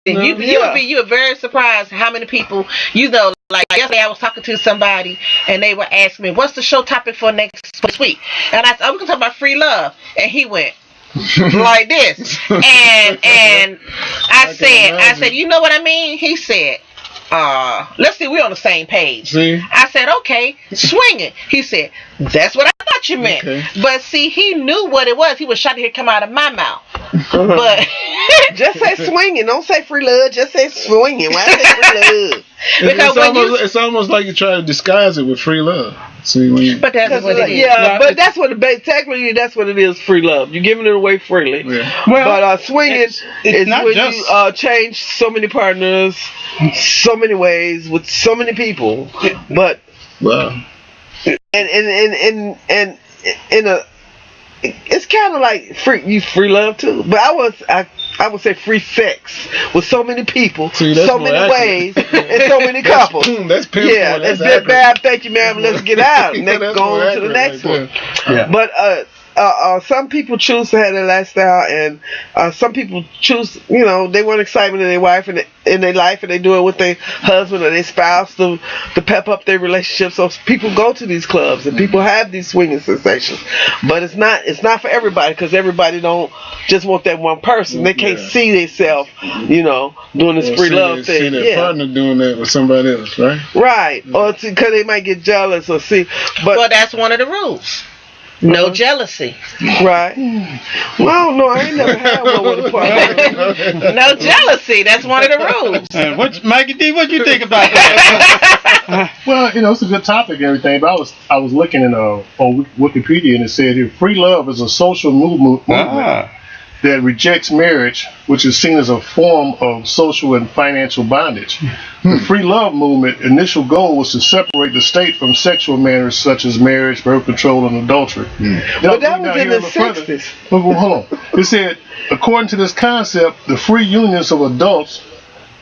And you were very surprised how many people, like yesterday I was talking to somebody and they were asking me, what's the show topic for next week? And I said, oh, we're going to talk about free love. And he went like this. And I said, you know what I mean? He said, let's see, we're on the same page. See? I said, okay, swinging. He said, that's what I thought you meant. Okay. But see, he knew what it was. He was shocked to hear it come out of my mouth. But just say swinging. Don't say free love. Just say swinging. Why say free love? Because it's almost like you try to disguise it with free love. See, but that's what it is. Yeah, but that's what technically that's what it is. Free love. You're giving it away freely. Yeah. Well, but swinging is when you change so many partners, so many ways with so many people. But and in a, it's kind of like free love too. But I would say free sex with so many people, so many ways, and so many couples. That's pinpoint. Yeah, that's bad. Thank you, ma'am. Let's get out. Let's go on to the next one. Yeah. But some people choose to have their lifestyle, and some people choose, they want excitement in their wife and in their life, and they do it with their husband or their spouse to pep up their relationship. So people go to these clubs and people have these swinging sensations, but it's not for everybody, because everybody don't just want that one person. They can't see themselves, doing this free love thing. See their partner doing that with somebody else, right? Right, or because they might get jealous or see. But that's one of the rules. No jealousy. Right. Well, I don't know. I ain't never had one with a partner. No jealousy. That's one of the rules. Mikey D, what you think about that? Well, it's a good topic and everything, but I was looking on Wikipedia, and it said here, free love is a social movement that rejects marriage, which is seen as a form of social and financial bondage. The free love movement initial goal was to separate the state from sexual matters such as marriage, birth control, and adultery. But that was in the 60s. Hold on. It said, according to this concept, the free unions of adults,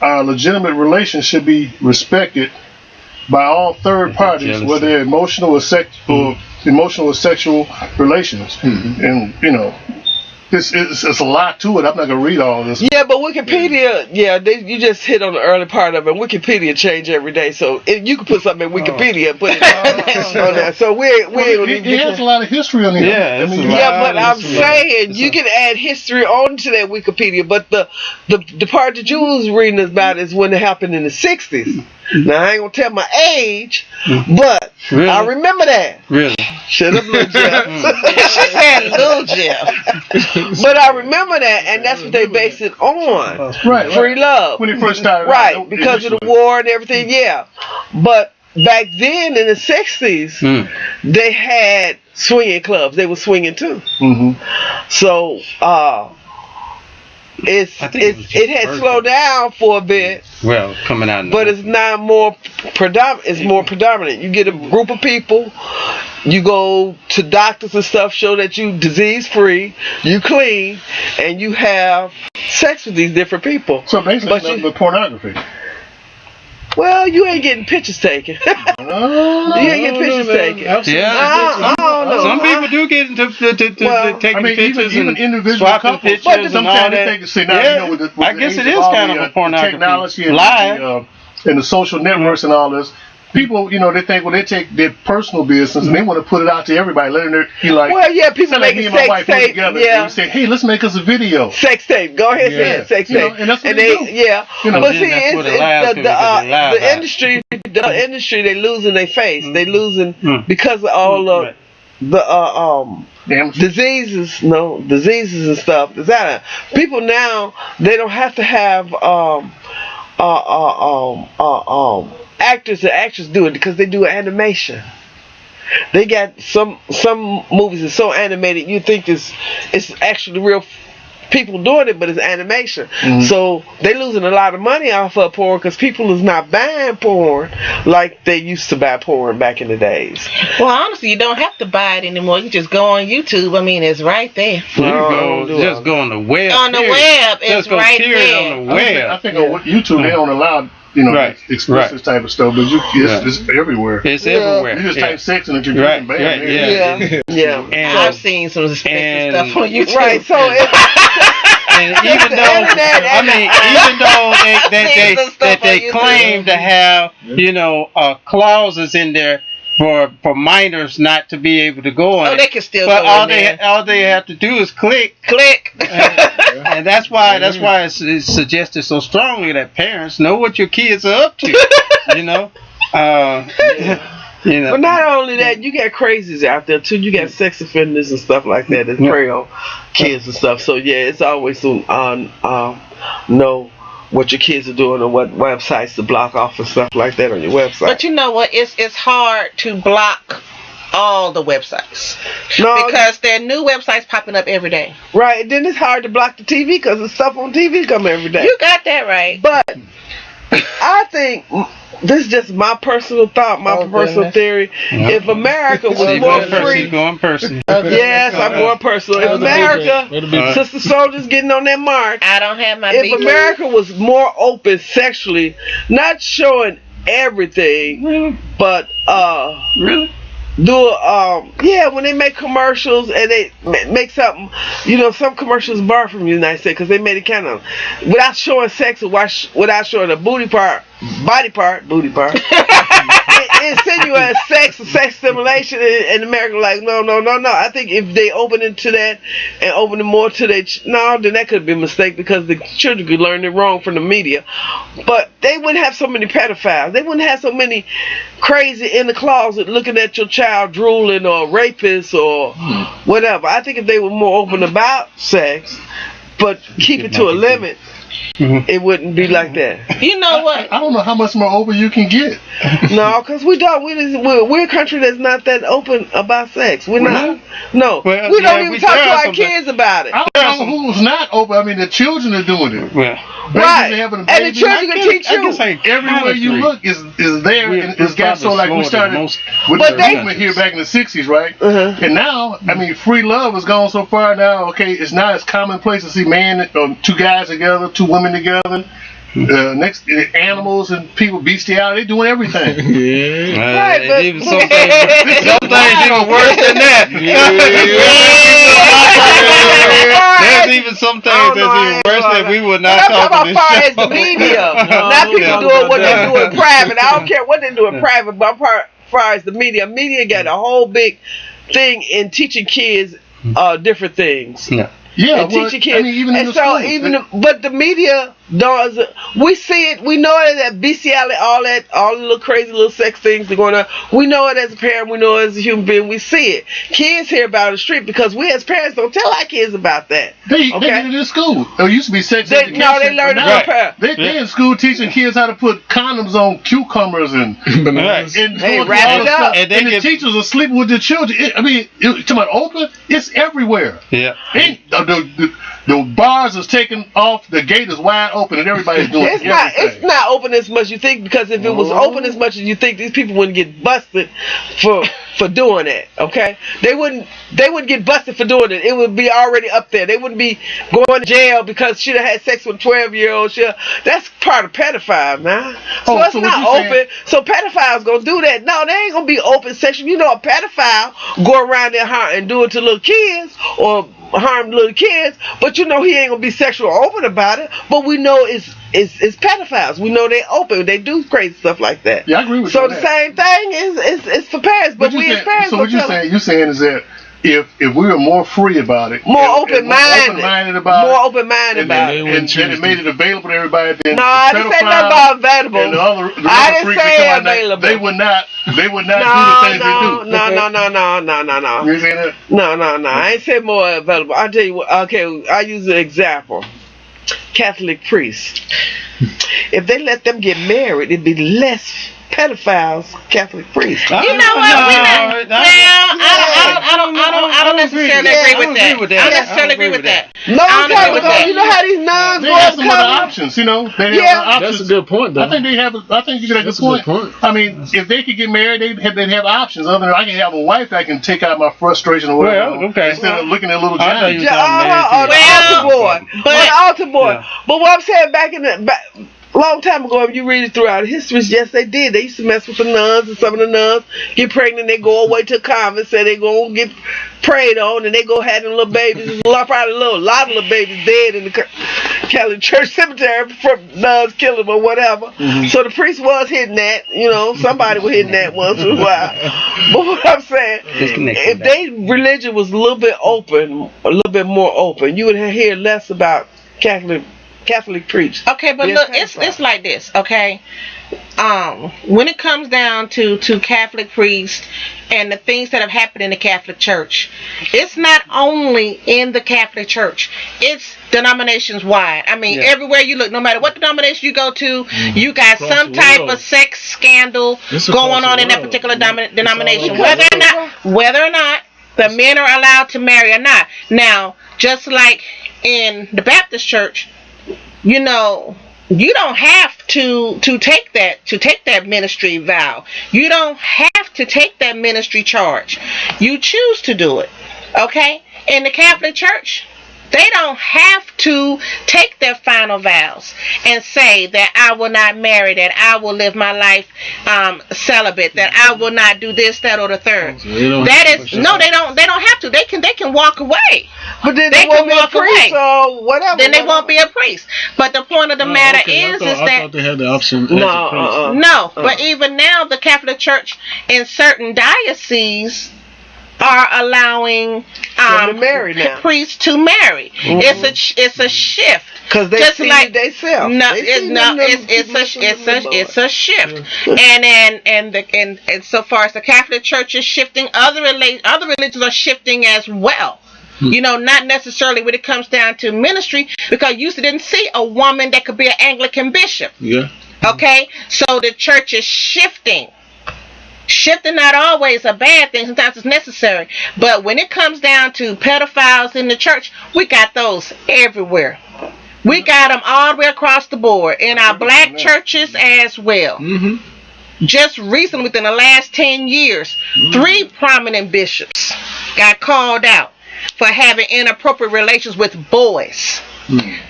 legitimate relations should be respected by all third parties, whether they're emotional or sexual relations. And it's a lot to it. I'm not going to read all of this. Yeah, but Wikipedia, you just hit on the early part of it. Wikipedia change every day, so you can put something in Wikipedia and put it on there. So it has a lot of history on there. Yeah, but I'm saying you can add history onto that Wikipedia, but the part that you was reading about is when it happened in the 60s. Now, I ain't going to tell my age, but I remember that. Really? Shut up, Lil Jeff. She said Lil Jeff. But I remember that, and that's what they base it on. Right. Free love. When it first started. Right, because of the war and everything, But back then, in the 60s, they had swinging clubs. They were swinging, too. So, it had slowed down for a bit. Well, coming out, but it's now more predominant. It's more predominant. You get a group of people. You go to doctors and stuff, show that you disease free, you clean, and you have sex with these different people. So basically, the pornography. Well, you ain't getting pictures taken. You ain't getting pictures taken. I don't know. Some people do get into taking pictures even individual swapping couples. Pictures and all that. I guess it is kind of a pornography. Technology Live. And the social networks and all this. People, they think, they take their personal business and they want to put it out to everybody. People make a sex tape. Together, and we say, hey, let's make us a video. Sex tape. Go ahead and say it. Sex tape. And that's what they do. Yeah. But see, the industry, they losing their face. They losing because of all of the diseases and stuff. Is that people now? They don't have to have actors and actresses do it because they do animation. They got some movies are so animated you think it's actually real people doing it, but it's animation. So they losing a lot of money off of porn because people is not buying porn like they used to buy porn back in the days. Well, honestly, you don't have to buy it anymore. You just go on YouTube. I mean, it's right there. Just go on the web. On the web, it's right there. On the web. I think on YouTube they don't allow explicit type of stuff, but it's everywhere. It's everywhere. You just type sex and you're getting bam. Yeah. And I've seen some explicit stuff on YouTube. Right. So And even though they claim to have clauses in there for minors not to be able to go on. Oh, they can still but go all in all they have to do is click, and that's why it's suggested so strongly that parents know what your kids are up to. But not only that, you got crazies out there too. You got sex offenders and stuff like that prey on kids and stuff. So yeah, it's always to know what your kids are doing or what websites to block off and stuff like that on your website. But you know what? It's hard to block all the websites because there are new websites popping up every day. Right. Then it's hard to block the TV because the stuff on TV come every day. You got that right. But I think this is just my personal thought, personal theory. Yeah. If America was more free, going personal. Yes, I'm going personal. If America, Sister Soldier's getting on that march. I don't have my. If America was more open sexually, not showing everything, but really. When they make commercials and they make something, some commercials borrowed from the United States because they made it kind of without showing sex or without showing a body part, insinuate sex stimulation, and America like no. I think if they open into that and open it more to then that could be a mistake because the children could learn it wrong from the media. But they wouldn't have so many pedophiles. They wouldn't have so many crazy in the closet looking at your child drooling or rapists or whatever. I think if they were more open about sex, but keep it to a limit, it wouldn't be like that. You know what? I don't know how much more open you can get. No, because we don't. We're a country that's not that open about sex. We're not. No, well, we don't even talk to our kids about it. I don't know who's not open. I mean, the children are doing it. Right. And the children can teach you. Everywhere you look is there, and it's got so like we started with the movement here back in the '60s, right? And now, I mean, free love has gone so far now. Okay, it's not as commonplace to see two guys together, two women together. Next, animals and people, bestiality, they doing everything. Right, but even some things even worse than that. There's even some things that's even worse that we would not talk about. As far as the media, not people doing what they do in private. I don't care what they do in private, but as far as the media got a whole big thing in teaching kids different things. Yeah, and teaching kids. I mean, even in the schools, but the media does. We see it. We know it that bestiality, all the little crazy little sex things that are going on. We know it as a parent. We know it as a human being. We see it. Kids hear about it on the street because we as parents don't tell our kids about that. They get it in school. It used to be sex education. No, they learn it from parents. They in school teaching kids how to put condoms on cucumbers and bananas. They wrap it up. And the teachers are sleeping with the children. Talking about open, it's everywhere. Yeah. The bars is taken off. The gate is wide open, and everybody's doing everything. It's not open as much as you think, because if it was open as much as you think, these people wouldn't get busted for doing that. Okay, they wouldn't get busted for doing it. It would be already up there. They wouldn't be going to jail because she had sex with 12-year-olds. That's part of pedophile, man. So it's not open. So pedophiles gonna do that. No, they ain't gonna be open sexual. A pedophile go around there and do it to little kids or harm little kids, but he ain't gonna be sexual open about it. But we know it's pedophiles. We know they open. They do crazy stuff like that. Yeah, I agree with you. So the same thing is for parents. But we as parents. So what you're saying is that if we were more free about it, more open-minded about it, and it made it available to everybody, then no, I didn't say nothing about available. And I didn't say available. They would not do the things they do. No. You saying that? No. I ain't say more available. I'll tell you what. Okay, I use an example. Catholic priests. If they let them get married, it'd be less pedophiles, Catholic priests. You know what? I don't necessarily agree with that. I don't necessarily agree with that. Long time ago, you know how these nuns they have some other options, They have options. That's a good point, though. I think you got a good point. I mean, if they could get married, they'd have options. Other than I can have a wife that can take out my frustration or whatever. Well, okay. Instead of looking at little Johnny. Altar boy. But what I'm saying back in the long time ago, if you read it throughout history, yes, they did. They used to mess with the nuns, and some of the nuns get pregnant. They go away to a convent, say they gonna get prayed on, and they go have them little babies. There's a lot of little babies dead in the Catholic Church cemetery from nuns killing them or whatever. Mm-hmm. So the priest was hitting that. Somebody was hitting that once in a while. But what I'm saying, if their religion was a little bit more open, you would hear less about Catholic preach. Okay, but look, it's like this, okay? When it comes down to Catholic priests and the things that have happened in the Catholic Church, it's not only in the Catholic Church, it's denominations wide. I mean, everywhere you look, no matter what denomination you go to, you got some type of sex scandal going on in that particular denomination, whether or not the men are allowed to marry or not. Now, just like in the Baptist Church, you don't have to take that ministry vow. You don't have to take that ministry charge. You choose to do it. Okay? In the Catholic Church, they don't have to take their final vows and say that I will not marry, that I will live my life celibate, that I will not do this, that, or the third. So they don't have to. They can walk away. But then they won't be a priest or whatever. Then they won't be a priest. But the point of the matter is that I thought they had the option. No. But even now, the Catholic Church in certain dioceses are allowing priests to marry. Mm-hmm. It's a shift. Because they see it themselves. It's a shift. And so far as the Catholic Church is shifting, other religions are shifting as well. Not necessarily when it comes down to ministry, because you didn't see a woman that could be an Anglican bishop. Yeah. Okay? So the church is shifting. Shifting not always a bad thing. Sometimes it's necessary. But when it comes down to pedophiles in the church, we got those everywhere. We got them all the way across the board. In our black churches as well. Mm-hmm. Just recently, within the last 10 years, 3 prominent bishops got called out for having inappropriate relations with boys.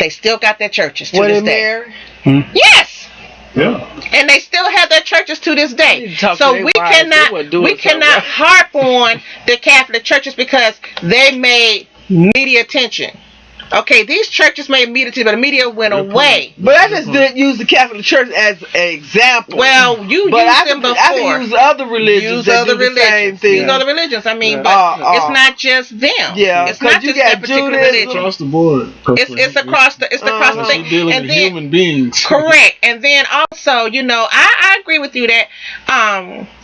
They still got their churches to this day. Yes. Yeah. And they still have their churches to this day. So we cannot harp on the Catholic churches because they made media attention. Okay, these churches made media attention, but the media went away. But I just didn't use the Catholic Church as an example. Well, you used them before. I can use other religions that do the same thing. Use other religions. I mean, but it's not just them. Yeah, it's not just that particular religion. Across the board. It's across the thing. And then human beings. Correct. And then also, I agree with you that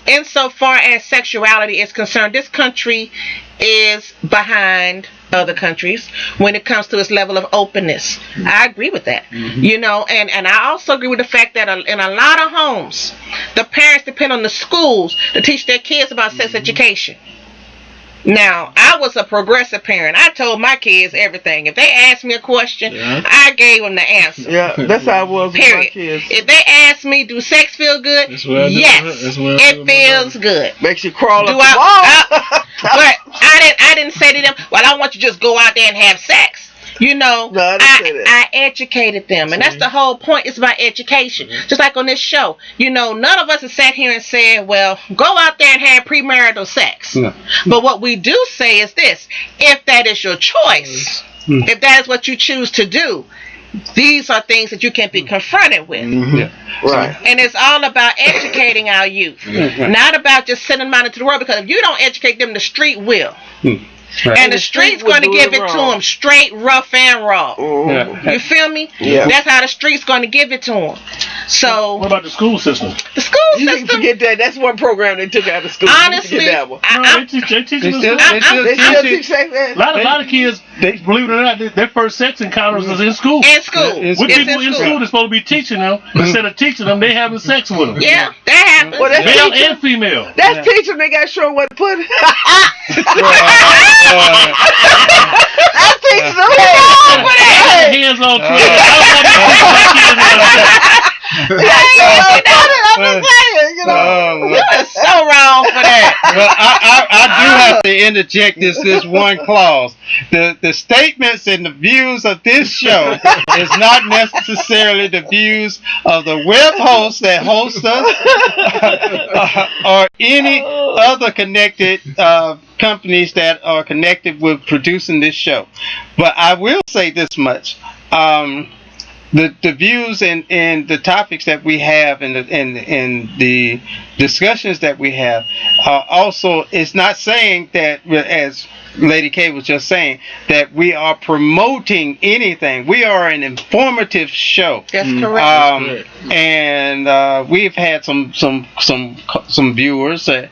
insofar as sexuality is concerned, this country is behind other countries when it comes to its level of openness. I agree with that. Mm-hmm. And I also agree with the fact that in a lot of homes, the parents depend on the schools to teach their kids about sex education. Now, I was a progressive parent. I told my kids everything. If they asked me a question, I gave them the answer. Yeah, that's how I was with my kids. If they asked me, do sex feel good? Yes, it feels good. Makes you crawl up the wall. But I didn't say to them, well, I want you to just go out there and have sex. I educated them, and that's the whole point. It's about education. Just like on this show, none of us have sat here and said, well, go out there and have premarital sex. No. But what we do say is this: if that is your choice, if that is what you choose to do, these are things that you can be confronted with. Mm-hmm. Yeah. Right. And it's all about educating our youth, not about just sending them out into the world, because if you don't educate them, the street will. Right. And the street's going to give it to them straight, rough, and raw. Mm-hmm. You feel me? Yeah. That's how the street's going to give it to them. So, what about the school system? The school you system. You forget that. That's one program they took out of school. Honestly, that one. They teach they still teach sex ed. A lot of kids, believe it or not, their first sex encounters is in school. In school. With people in school, they're supposed to be teaching them. Instead of teaching them, they having sex with them. Yeah, that happens. Well, male and female. That's teaching. They got to show them what to put. That's teaching them. Hands on You are so wrong for that. Well, I do have to interject this one clause. The statements and the views of this show is not necessarily the views of the web hosts that host us or any other connected companies that are connected with producing this show. But I will say this much. The views and the topics that we have and the discussions that we have also, it's not saying that, as Lady K was just saying, that we are promoting anything. We are an informative show. That's correct. And we've had some viewers who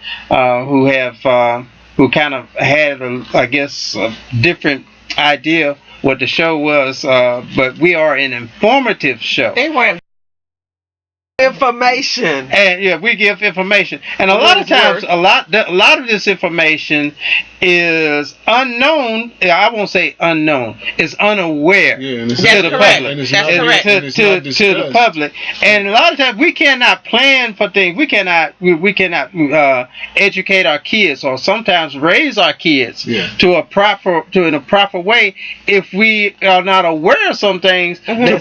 kind of had a different idea what the show was, but we are an informative show. They weren't information, and we give information, and a lot of times, a lot of this information is unknown. I won't say unknown; it's unaware to the public. To the public, and a lot of times we cannot plan for things. We cannot educate our kids, or sometimes raise our kids in a proper way if we are not aware of some things to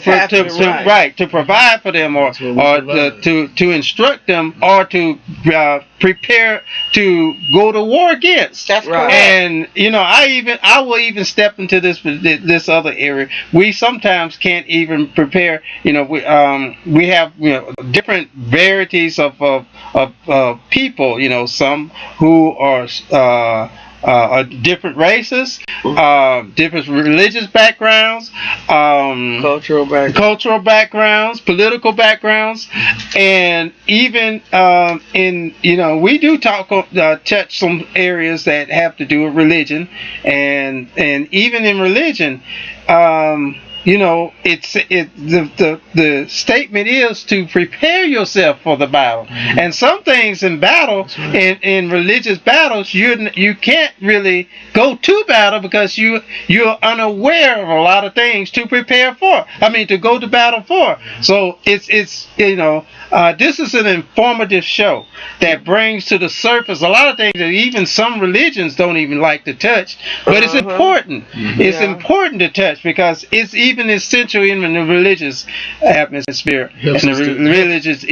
provide for them, or to instruct them, or to prepare to go to war against. That's correct. And I will even step into this other area. We sometimes can't even prepare. We have different varieties of people. Some who are different races, different religious backgrounds, cultural backgrounds, political backgrounds, and even we do touch some areas that have to do with religion, and even in religion, the statement is to prepare yourself for the battle. Mm-hmm. And some things in battle, in religious battles, you can't really go to battle because you're unaware of a lot of things to prepare for. To go to battle for. So it's this is an informative show that brings to the surface a lot of things that even some religions don't even like to touch, but it's important. Mm-hmm. It's important to touch because it's even essential in the religious atmosphere and the religious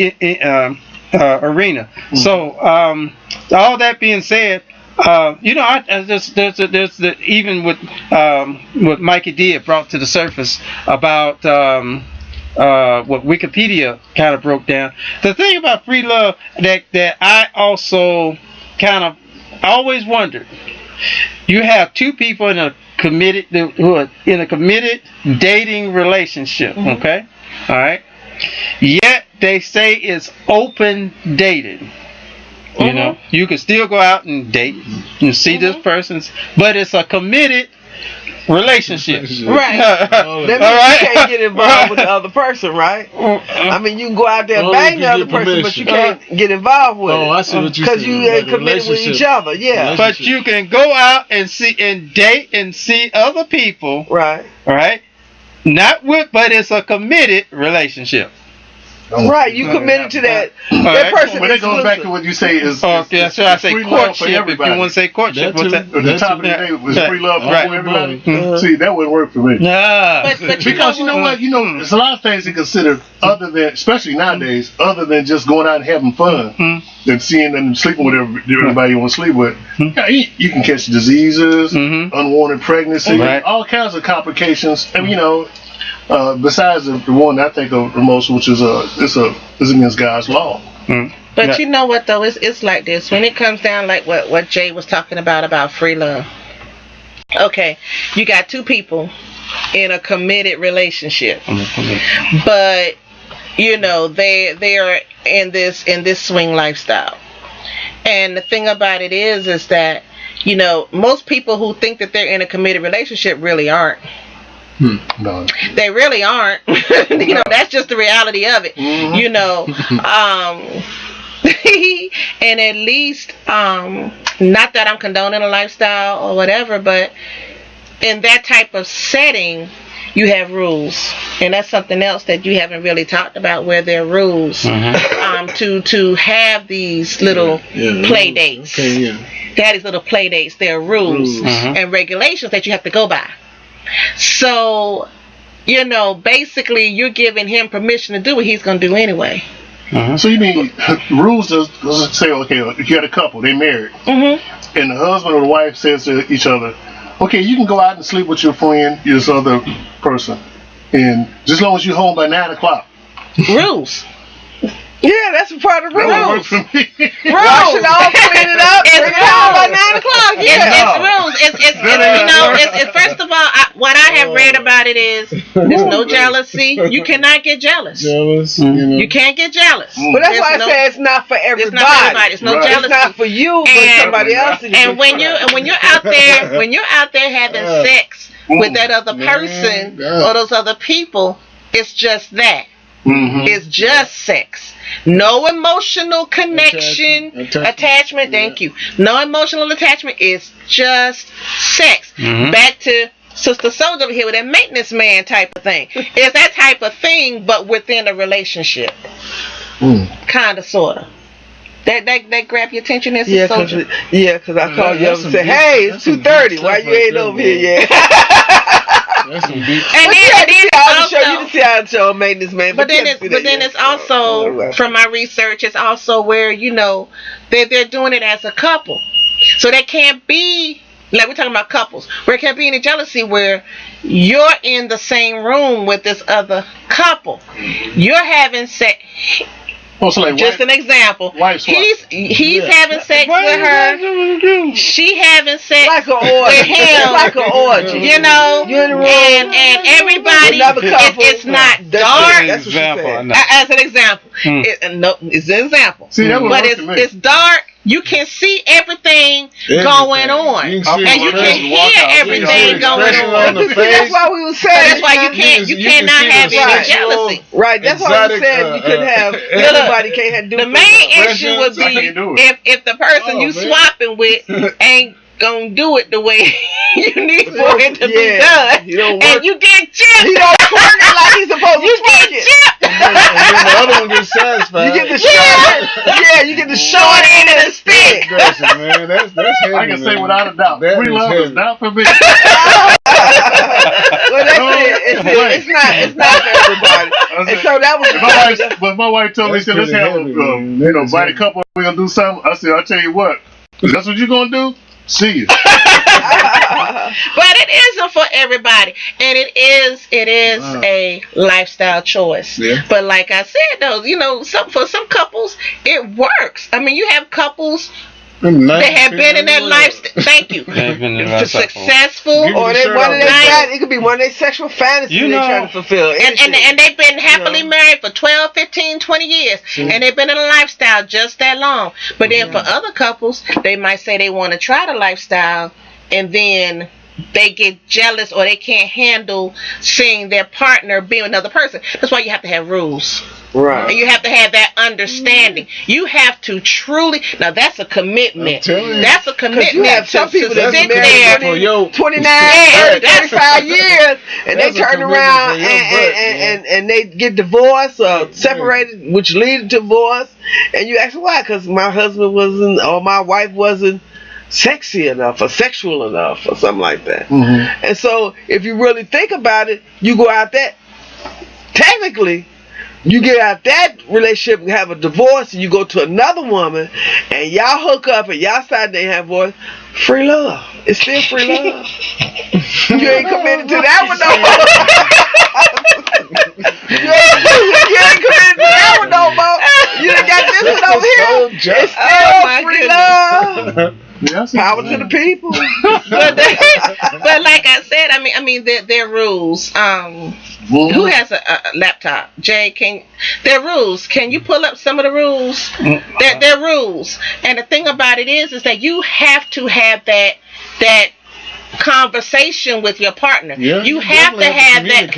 arena. Mm-hmm. So all that being said, even what Mikey did brought to the surface about what Wikipedia kind of broke down. The thing about free love that I also kind of always wondered. You have two people who are in a committed dating relationship. Mm-hmm. Okay, all right. Yet they say it's open dating. Mm-hmm. You can still go out and date and see this person's, but it's a committed relationship. Right. That means you can't get involved with the other person, right? You can go out there and bang the other person, but you can't get involved with it. I see what you're saying. Because you ain't committed with each other. Yeah. But you can go out and see and date and see other people. Right. Right? But it's a committed relationship. Right, you committed to that. That person. But it goes back to what you say is. Okay, so I say courtship. If you want to say courtship, the top of the day was free love for everybody. Mm-hmm. See, that wouldn't work for me. Nah. Because you know what? There's a lot of things to consider other than, especially nowadays, other than just going out and having fun and seeing and sleeping with everybody you want to sleep with. You can catch diseases, unwanted pregnancy, all kinds of complications. Besides the one I think of the most, which is is against God's law. But you know what though, it's like this. When it comes down like what Jay was talking about free love. Okay, you got two people in a committed relationship, but they are in this swing lifestyle. And the thing about it is that most people who think that they're in a committed relationship really aren't. No. They really aren't. That's just the reality of it. Mm-hmm. And at least, not that I'm condoning a lifestyle or whatever, but in that type of setting, you have rules, and that's something else that you haven't really talked about, where there are rules to have these little play dates. To have these little play dates, there are rules and regulations that you have to go by. So, basically, you're giving him permission to do what he's going to do anyway. So you mean rules doesn't say, okay, if you had a couple, they married, and the husband or the wife says to each other, okay, you can go out and sleep with your friend, this other person, and just as long as you're home by 9 o'clock. Rules. Yeah, that's a part of rules. That works for me. Wash it off, clean it up, bring it home by 9 o'clock. It's rules. It's first of all, what I have read about it is there's no jealousy. You cannot get jealous. You can't get jealous. But that's why I say it's not for everybody. It's not for everybody. It's no jealousy. It's not for you, but somebody else. And when you're out there having sex with that other person or those other people, it's just that. It's just sex. No emotional connection, attachment. Thank you. No emotional attachment. It's just sex. Back to Sister Soldier over here with that maintenance man type of thing. It's that type of thing, but within a relationship. Kind of, sort of. That grab your attention as a soldier? Because I called you up and said, hey, it's 2:30. Why you ain't over here yet? And then you can see how to show maintenance man. But then it's also, from my research, it's also where, they're doing it as a couple. So there can't be, like we're talking about couples, where it can't be any jealousy where you're in the same room with this other couple. You're having sex. Just an example. He's having sex with her. She having sex like with him. Like an orgy. And everybody, it's not dark. As an example. It's an example. But it's dark. You can see everything going on. And you can hear everything going on. That's why we were saying. That's why you cannot have any jealousy. Right. That's why we said you couldn't have, everybody can't do it. The main issue would be if the person you swapping with ain't gonna do it the way you need for it to be done. And you get chipped. He don't twerk it like he's supposed to twerk it. You get chipped. And then the other one gets satisfied. You get the short. You get the short end of the stick. That's heavy, I can say without a doubt, free love is not for me. Well, that's it. It's not for everybody. And so that was my wife told me, let's have a invite a couple, we're gonna do something. I said, I'll tell you what, if that's what you're gonna do, see you. But it isn't for everybody, and it is a lifestyle choice. But like I said, though, for some couples it works. I mean, you have couples that have been in that lifestyle. Thank you. Successful, or it could be one of their sexual fantasies they're trying to fulfill. And they've been happily married for 12, 15, 20 years, and they've been in a lifestyle just that long. But then for other couples, they might say they want to try the lifestyle, and then they get jealous or they can't handle seeing their partner be with another person. That's why you have to have rules. Right. And you have to have that understanding. You have to truly, now that's a commitment. That's a commitment. You have some people that sit there there 29, 30, 35 years and they turn around and they get divorced or separated, which leads to divorce. And you ask why? Because my husband wasn't, or my wife wasn't sexy enough or sexual enough or something like that. And so if you really think about it, you go out there, technically you get out that relationship and have a divorce, and you go to another woman and y'all hook up and y'all start to have voice. Free love. It's still free love. You ain't committed to that one no more. You ain't committed to that one no more. You done got this one over here. It's still free love. Power to the people. But like I said, I mean, there are rules. Who has a laptop? Jay, there are rules. Can you pull up some of the rules? There are rules. And the thing about it is that you have to have that conversation with your partner. Yeah, You have to have that.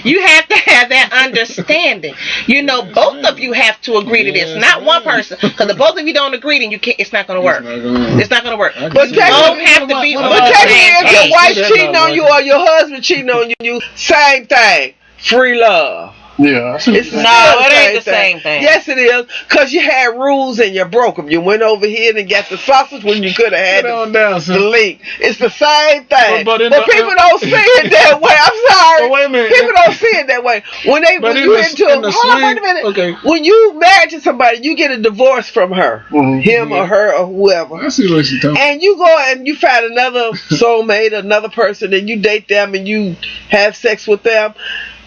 You have to have that understanding. You know, both of you have to agree to this, not one person. Because if both of you don't agree, then you can't. It's not going to work. It's not going to work. But both have to be. But if your wife's cheating on you or your husband cheating on you, same thing. Free love. Yeah. It ain't the same thing. Yes, it is. Because you had rules and you broke them. You went over here and got the sausage when you could have had the link. It's the same thing. But people don't see it that way. I'm sorry. But wait a minute. People don't see it that way. When you wait a minute. Okay. When you married to somebody, you get a divorce from her, him or her or whoever. I see what you're talking about. And you go and you find another soulmate, another person, and you date them and you have sex with them.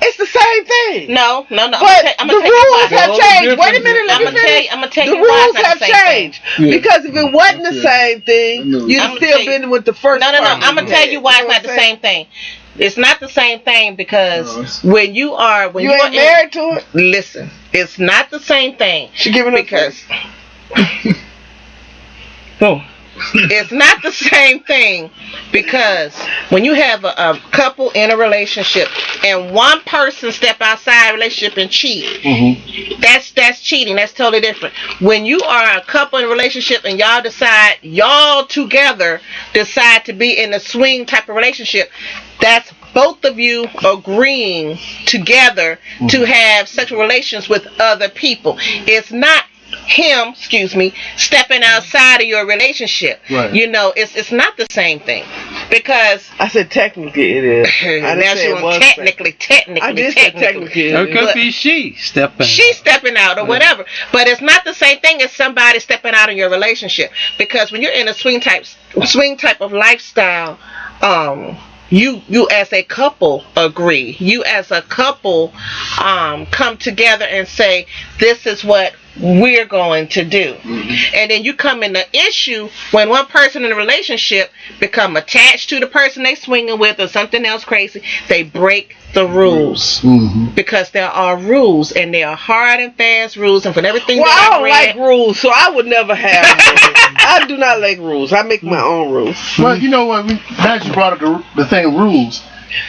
It's the same thing. No. But the rules have changed. Wait a minute, let me finish. I'm gonna tell the you why rules have changed. Because if it wasn't the same thing, you'd have still been with the first. No. I'm gonna tell you why it's not the same thing. It's not the same thing because when you ain't married to it. Listen, it's not the same thing. She giving because. It's not the same thing because when you have a couple in a relationship and one person step outside a relationship and cheat, that's cheating. That's totally different. When you are a couple in a relationship and y'all together decide to be in a swing type of relationship, that's both of you agreeing together to have sexual relations with other people. It's not him, stepping outside of your relationship. Right. You know, it's not the same thing. Because I said technically it is. I didn't say it was technically. I did say technically. It could be she stepping out or whatever. But it's not the same thing as somebody stepping out in your relationship. Because when you're in a swing type of lifestyle, you as a couple agree. You as a couple come together and say, this is what we're going to do. And then you come in the issue when one person in a relationship become attached to the person they swinging with or something else crazy. They break the rules because there are rules and they are hard and fast rules, and for everything I don't like rules, so I would never have I do not like rules. I make my own rules. Well, you know what, as you brought up the thing of rules,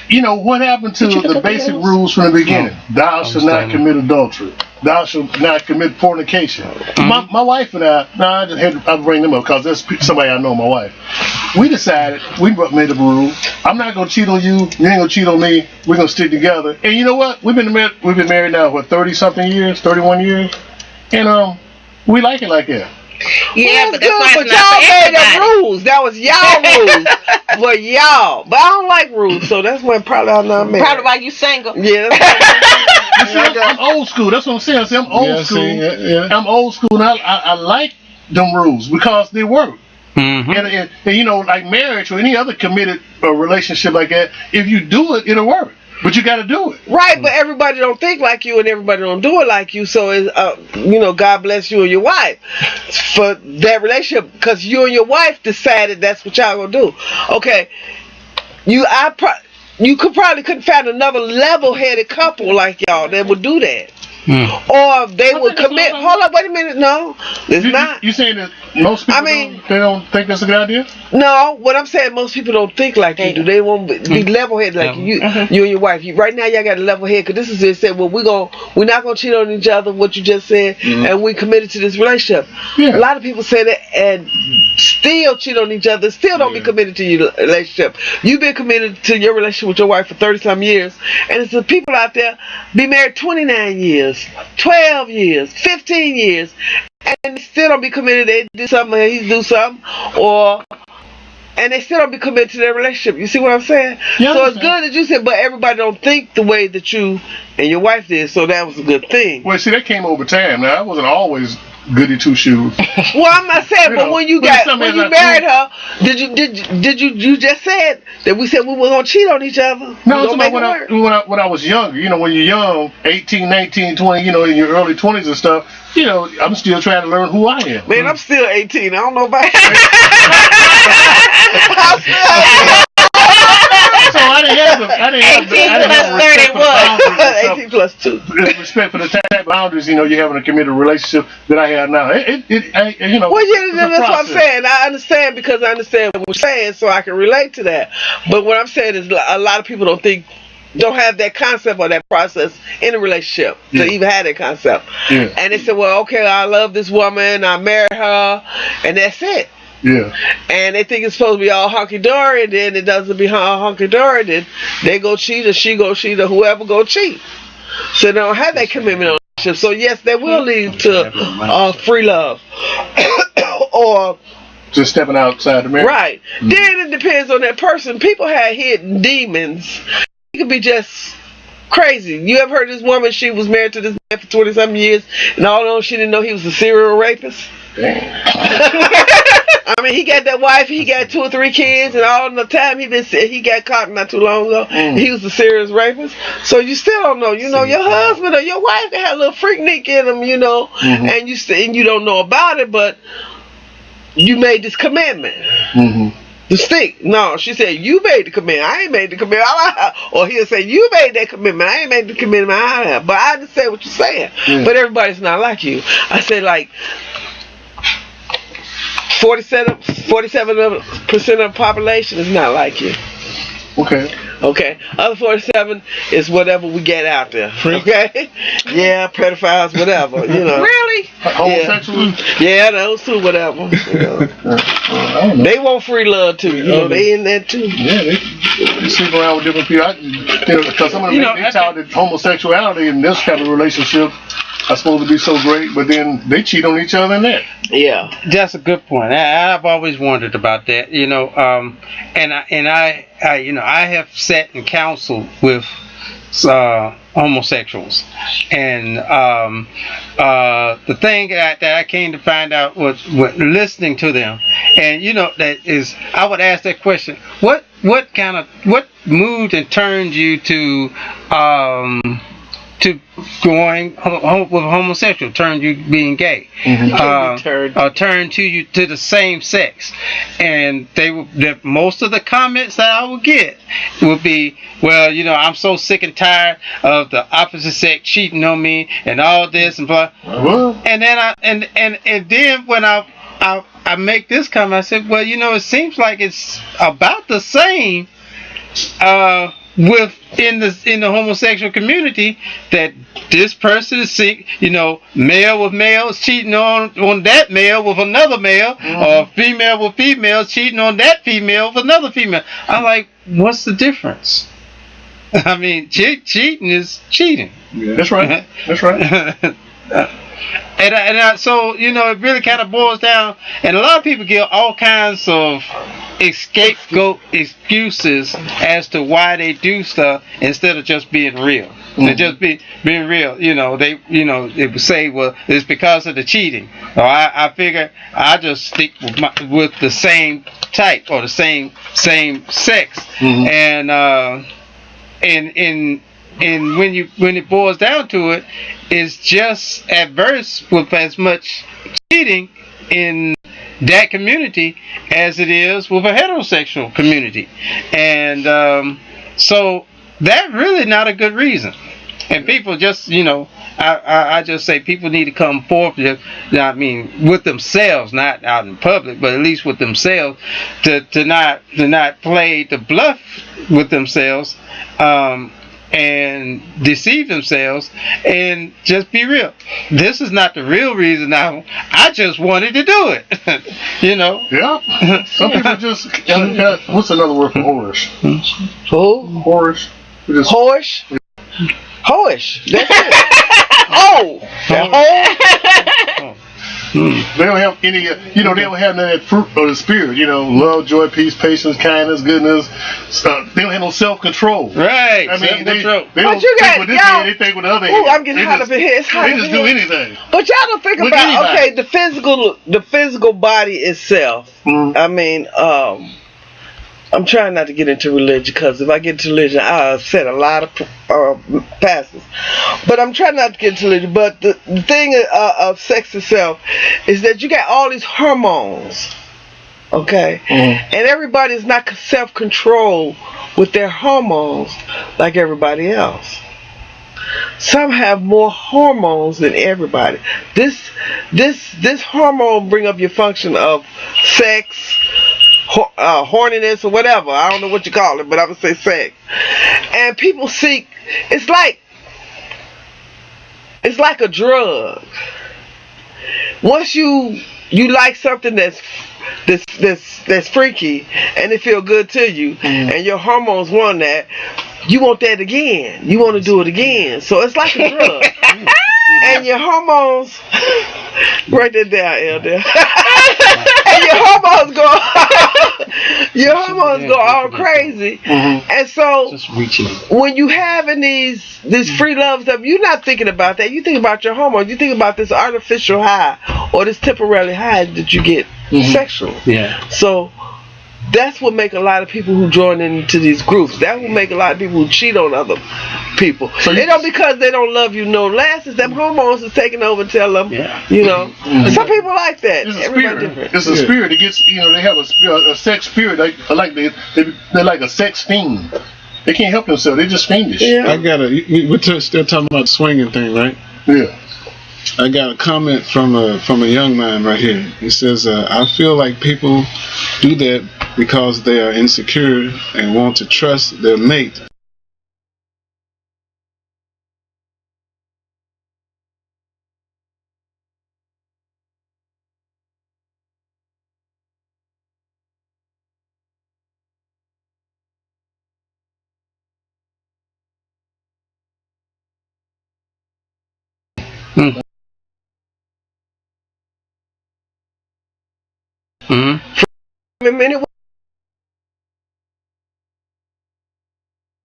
you know what happened to the basic rules from the beginning? Thou shalt not commit adultery. Thou shalt not commit fornication. My wife and I just had to bring them up because that's somebody I know, my wife. We decided, we made a rule. I'm not going to cheat on you. You ain't going to cheat on me. We're going to stick together. And you know what? We've been married now, 30-something years, 31 years? And we like it like that. Yeah, but that's why but y'all made the rules. That was y'all rules for y'all. But I don't like rules, so that's when probably I'm not married. Probably why you single. Yeah. I'm old school. That's what I'm saying. I'm old school. I'm old school, and I like them rules because they work. And you know, like marriage or any other committed relationship like that, if you do it, it'll work. But you got to do it. Right, but everybody don't think like you and everybody don't do it like you. So, it's, you know, God bless you and your wife for that relationship because you and your wife decided that's what y'all going to do. Okay, you couldn't find another level-headed couple like y'all that would do that. Or they would commit. Hold up, wait a minute. No, it's not. You saying that most people they don't think that's a good idea? No, what I'm saying, most people don't think like you do. They won't be level-headed like you and your wife. Right now, y'all got a level head because this is just said. Well, we're not gonna cheat on each other. What you just said, and we committed to this relationship. Yeah. A lot of people say that and still cheat on each other. Still don't be committed to your relationship. You've been committed to your relationship with your wife for 30-some years, and it's the people out there be married 29 years. 12 years, 15 years, and they still don't be committed. They do something, he do something, and they still don't be committed to their relationship. You see what I'm saying? Yeah, so it's good that you said, but everybody don't think the way that you and your wife did, so that was a good thing. Well, see, that came over time. Now, I wasn't always goody two shoes. Well, I'm not saying, but when you married her, did you just said that we said we were gonna cheat on each other? No, it's about when I was younger. You know, when you're young, 18, 19, 20, you know, in your early 20s and stuff. You know, I'm still trying to learn who I am. Man, I'm still 18. I don't know about. So I didn't have 18 plus 30 was 18 plus 2. Respect for the time, but boundaries, you have in a committed relationship that I have now. Well, yeah, that's what I'm saying. I understand because I understand what you're saying, so I can relate to that. But what I'm saying is a lot of people don't have that concept or that process in a relationship to even have that concept. Yeah. And they say, well, okay, I love this woman, I married her, and that's it. Yeah. And they think it's supposed to be all hunky-dory, and then it doesn't be all hunky-dory, then they go cheat, or she go cheat, or whoever go cheat. So they don't have that commitment on the relationship. So yes, that will lead to free love. Or just stepping outside the marriage. Right. Mm-hmm. Then it depends on that person. People have hidden demons. It could be just crazy. You ever heard this woman, she was married to this man for 20-something years, and although she didn't know he was a serial rapist? Damn. I mean, he got that wife, he got 2 or 3 kids, and all the time he got caught not too long ago. He was a serious rapist. So you still don't know. Your husband or your wife can have a little freaknik in them, and you don't know about it, but you made this commitment. The stick. No, she said, you made the commitment. I ain't made the commitment. Or he'll say, you made that commitment. I ain't made the commitment. I have. But I understand what you're saying. But everybody's not like you. I said, like, 47% of the population is not like you. Okay. Other 47 is whatever we get out there. Okay? Yeah, pedophiles, whatever. Really? Homosexuals? Yeah, those two, whatever. They want free love too. They in that too. Yeah, they sleep around with different people. Because some of them they touted homosexuality in this kind of relationship are supposed to be so great, but then they cheat on each other in that. Yeah, that's a good point. I've always wondered about that. I have sat and counseled with homosexuals, and the thing that I came to find out was listening to them, and that is, I would ask that question: what moved and turned you to going with homosexual, turned you being gay, turned to you to the same sex? And most of the comments that I would get would be, well, I'm so sick and tired of the opposite sex cheating on me and all this and blah. And then and then when I make this comment, I said, well, it seems like it's about the same in the homosexual community, that this person is sick, male with males cheating on that male with another male, or female with females cheating on that female with another female. I'm like, what's the difference? I mean, cheating is cheating. Yeah. That's right. That's right. So it really kind of boils down, and a lot of people give all kinds of scapegoat excuses as to why they do stuff instead of just being real. They just being real. They would say, well, it's because of the cheating, or I figure I just stick with the same type or the same sex, and when it boils down to it, it's just adverse with as much cheating in that community as it is with a heterosexual community. And so that's really not a good reason. And people just, I just say people need to come forth, with themselves, not out in public, but at least with themselves, to not play the bluff with themselves, and deceive themselves, and just be real. This is not the real reason. I just wanted to do it. Yeah. Some people just what's another word for whorish? Who? Whorish. Whorish? Whorish. That's it. They don't have any, they don't have none of that fruit of the spirit, love, joy, peace, patience, kindness, goodness. They don't have no self-control. Right. I mean, they don't think with this hand, they think with the other hand. I'm getting hot up in here. They just do anything. But y'all don't think about, the physical body itself. I mean, I'm trying not to get into religion, because if I get into religion, I'll upset a lot of pastors. But I'm trying not to get into religion. But the thing of sex itself is that you got all these hormones, okay? And everybody's not self-controlled with their hormones like everybody else. some have more hormones than everybody. This hormone bring up your function of sex, horniness or whatever. I don't know what you call it, but I would say sex. And people seek. It's like a drug. Once you like something that's freaky and it feel good to you, and your hormones want that, you want that again. You want to do it again. So it's like a drug. And your hormones, write that down, Elder. And your hormones go all crazy. And so when you having these free love stuff, you're not thinking about that. You think about your hormones. You think about this artificial high or this temporary high that you get sexual. Yeah. So that's what make a lot of people who join into these groups. That will make a lot of people who cheat on other people. So they don't, because they don't love you no less. It's them hormones is taking over and tell them, you know. Some people like that. It's a spirit. It's a spirit. It gets, you know, they have a sex spirit. They're like a sex fiend. They can't help themselves. They just fiendish. Yeah. We're still talking about the swinging thing, right? Yeah. I got a comment from a young man right here. He says, I feel like people do that because they are insecure and want to trust their mate. A minute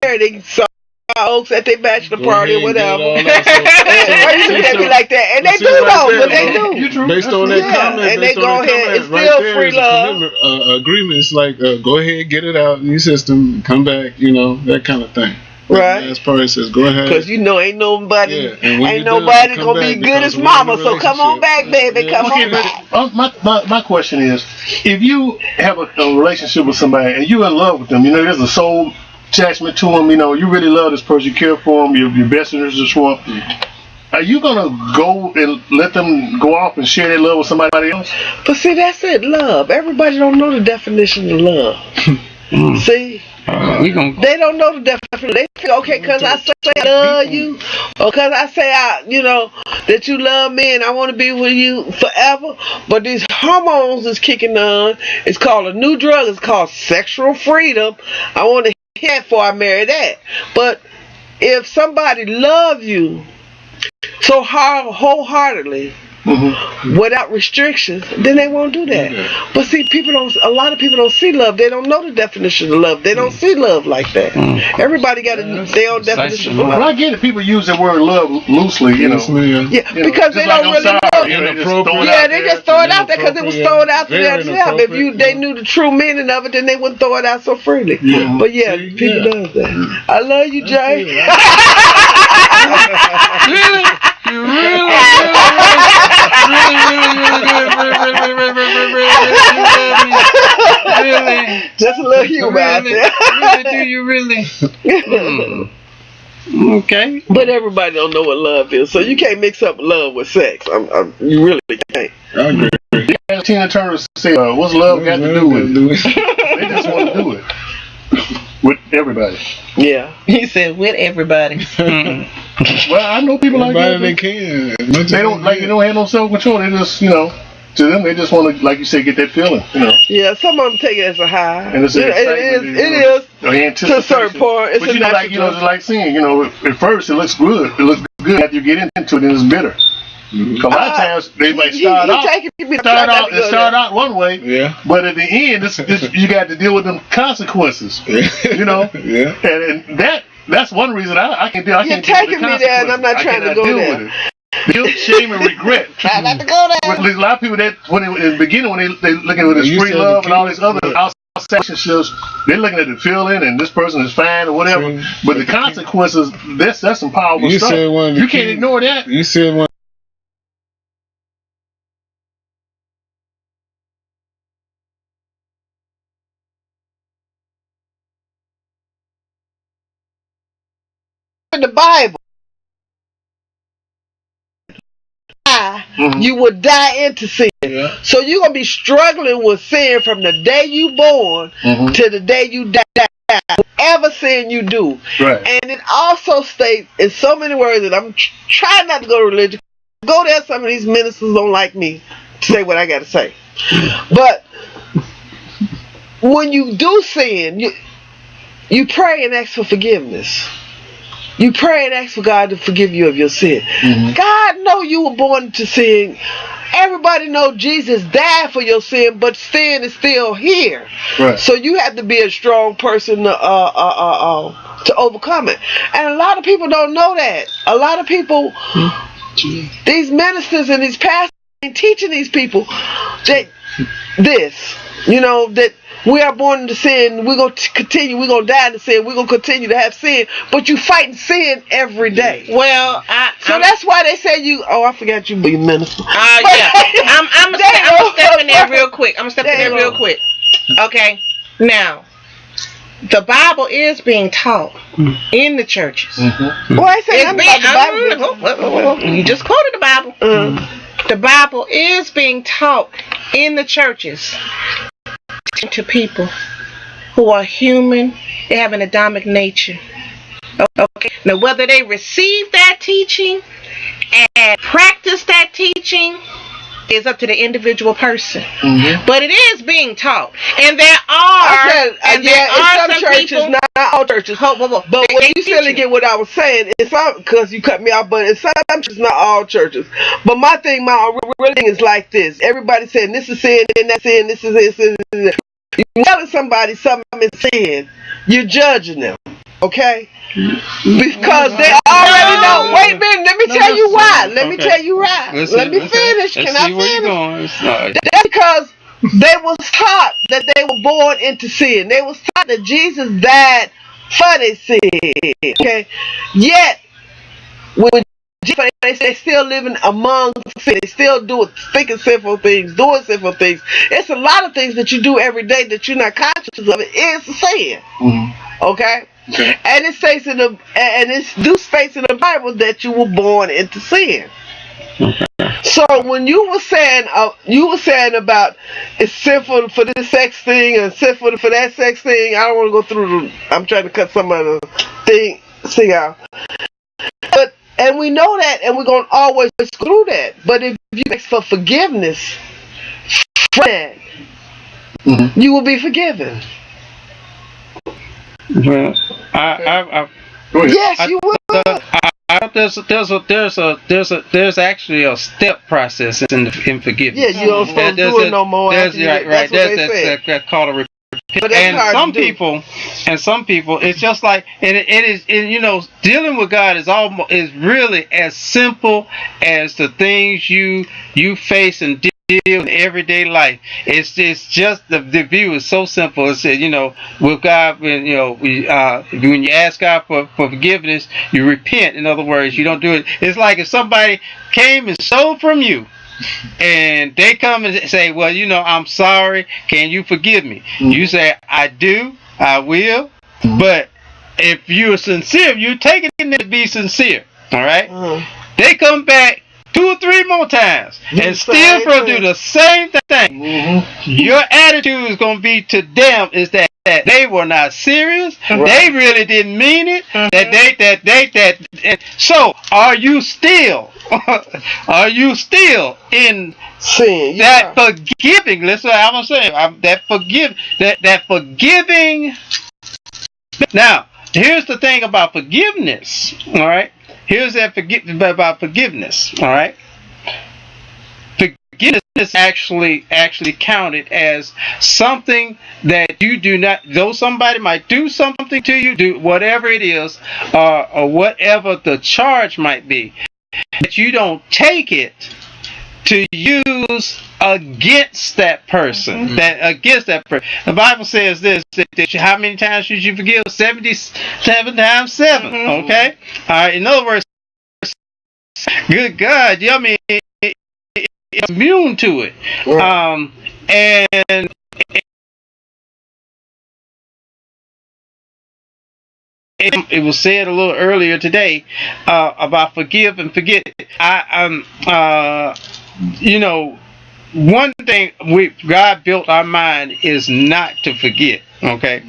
they saw oaks at their bachelor party or whatever. Why you look at me like that? And they do know, but they do. Based on that comment, and they go ahead. It's still free love. Agreements like go ahead, get it out in your system, come back, you know, that kind of thing. Right. As far as says, go ahead. Because you know, ain't nobody gonna be good as mama. So come on back, baby. Come on back. My question is, if you have a relationship with somebody and you're in love with them, you know, there's a soul attachment to them, you know, you really love this person, you care for them, your best interest is for them. Are you gonna go and let them go off and share their love with somebody else? But see, that's it, love. Everybody don't know the definition of love. See? They don't know the definition. They feel, okay, because I say I love you, or because I say that you love me and I want to be with you forever. But these hormones is kicking on. It's called a new drug. It's called sexual freedom. I want to hear that before I marry that. But if somebody loves you so wholeheartedly, without restrictions, then they won't do that. But see, a lot of people don't see love. They don't know the definition of love. They don't see love like that. Everybody got their own definition of love. Well, I get it. People use the word love loosely, you know. Yeah, because they don't really know. Yeah, they just throw it out there because it was thrown out there. If they knew the true meaning of it, then they wouldn't throw it out so freely. But yeah, people does that. I love you, Jay. You really just a little humor out there. Really, do you really? Okay. But everybody don't know what love is, so you can't mix up love with sex. You really can't. I agree. Tina Turner said, "What's love got to do with it?" They just want to do it with everybody. Yeah, he said with everybody. Well, I know people like that. They can. They don't have no self control. They just, you know, to them they just want to, like you say, get that feeling. You know. Yeah, some of them take it as a high. And it is to a certain point. It's but you know, it's like saying, you know, at first it looks good. It looks good after you get into it, and it's bitter. A lot of times they might start out one way, but at the end, you got to deal with them consequences. You know, and that's one reason I can't deal. You're taking me there, and I'm not trying to go there. Guilt, shame, and regret. Try not to go there. With a lot of people that in the beginning when they looking at this free love and all these other outside relationships, they're looking at the feeling and this person is fine or whatever. But the consequences, that's some powerful stuff. You can't ignore that. You said one. In the Bible. die, you will die into sin. Yeah. So you're going to be struggling with sin from the day you born to the day you die. Whatever sin you do. Right. And it also states in so many words, that I'm trying not to go to religion. Go there, some of these ministers don't like me to say what I got to say. But when you do sin, you pray and ask for forgiveness. You pray and ask for God to forgive you of your sin. God know you were born to sin. Everybody know Jesus died for your sin, but sin is still here. Right. So you have to be a strong person to overcome it. And a lot of people don't know that. A lot of people, these ministers and these pastors, ain't teaching these people that that we are born into sin, we're going to continue, we're going to die in sin, we're going to continue to have sin, but you fighting sin every day. Well, that's why they say I forgot you be a minister. Yeah. I'm going to step in there real quick. Okay. Now, the Bible is being taught in the churches. Well, I say nothing about the Bible. You just quoted the Bible. The Bible is being taught in the churches to people who are human, they have an Adamic nature. Okay. Now, whether they receive that teaching and practice that teaching is up to the individual person. But it is being taught, and there are some some churches, people, not all churches. But when you still get what I was saying, it's because you cut me off. But in some churches, not all churches. But my real thing is like this: everybody saying this is sin, and that's sin, this is sin. You're telling somebody something is sin, you're judging them, okay? Because they already know. Wait a minute, let me tell you why. Let me tell you why. Let me finish. Can I finish? That's because they was taught that they were born into sin. They was taught that Jesus died for their sin, okay? Yet, when they still living among sin. They still thinking sinful things, doing sinful things. It's a lot of things that you do every day that you're not conscious of. It is a sin. Okay? And it states in the Bible that you were born into sin. So when you were saying about it's sinful for this sex thing and sinful for that sex thing, I don't want to go through I'm trying to cut some of the thing out. And we know that, and we're going to always go through that. But if you ask for forgiveness from that, you will be forgiven. Well, yes, you will. There's actually a step process in forgiveness. Yeah, you don't supposed to do it no more. That's called a. And some people, it's just like, and it is, dealing with God is really as simple as the things you face and deal in everyday life. It's just the view is so simple. It's with God, when you ask God for forgiveness, you repent. In other words, you don't do it. It's like if somebody came and stole from you, and they come and say, well, I'm sorry, can you forgive me? You say, I do, I will. But if you're sincere, you take it in to be sincere. All right? They come back 2 or 3 more times and still do the same thing. Your attitude is going to be to them is that they were not serious. Right. They really didn't mean it. So are you still in sin? That forgiving? Listen, I'm gonna say that forgiving. Now, here's the thing about forgiveness. All right. Here's that about forgiveness. All right. Forgiveness is actually counted as something that you do not. Though somebody might do something to you, do whatever it is, or whatever the charge might be, that you don't take it to use against that person. The Bible says this: that how many times should you forgive? 77 times 7. Okay. All right. In other words, good God, immune to it. Right. And it was said a little earlier today about forgive and forget. You know, one thing God built our mind is not to forget. Okay,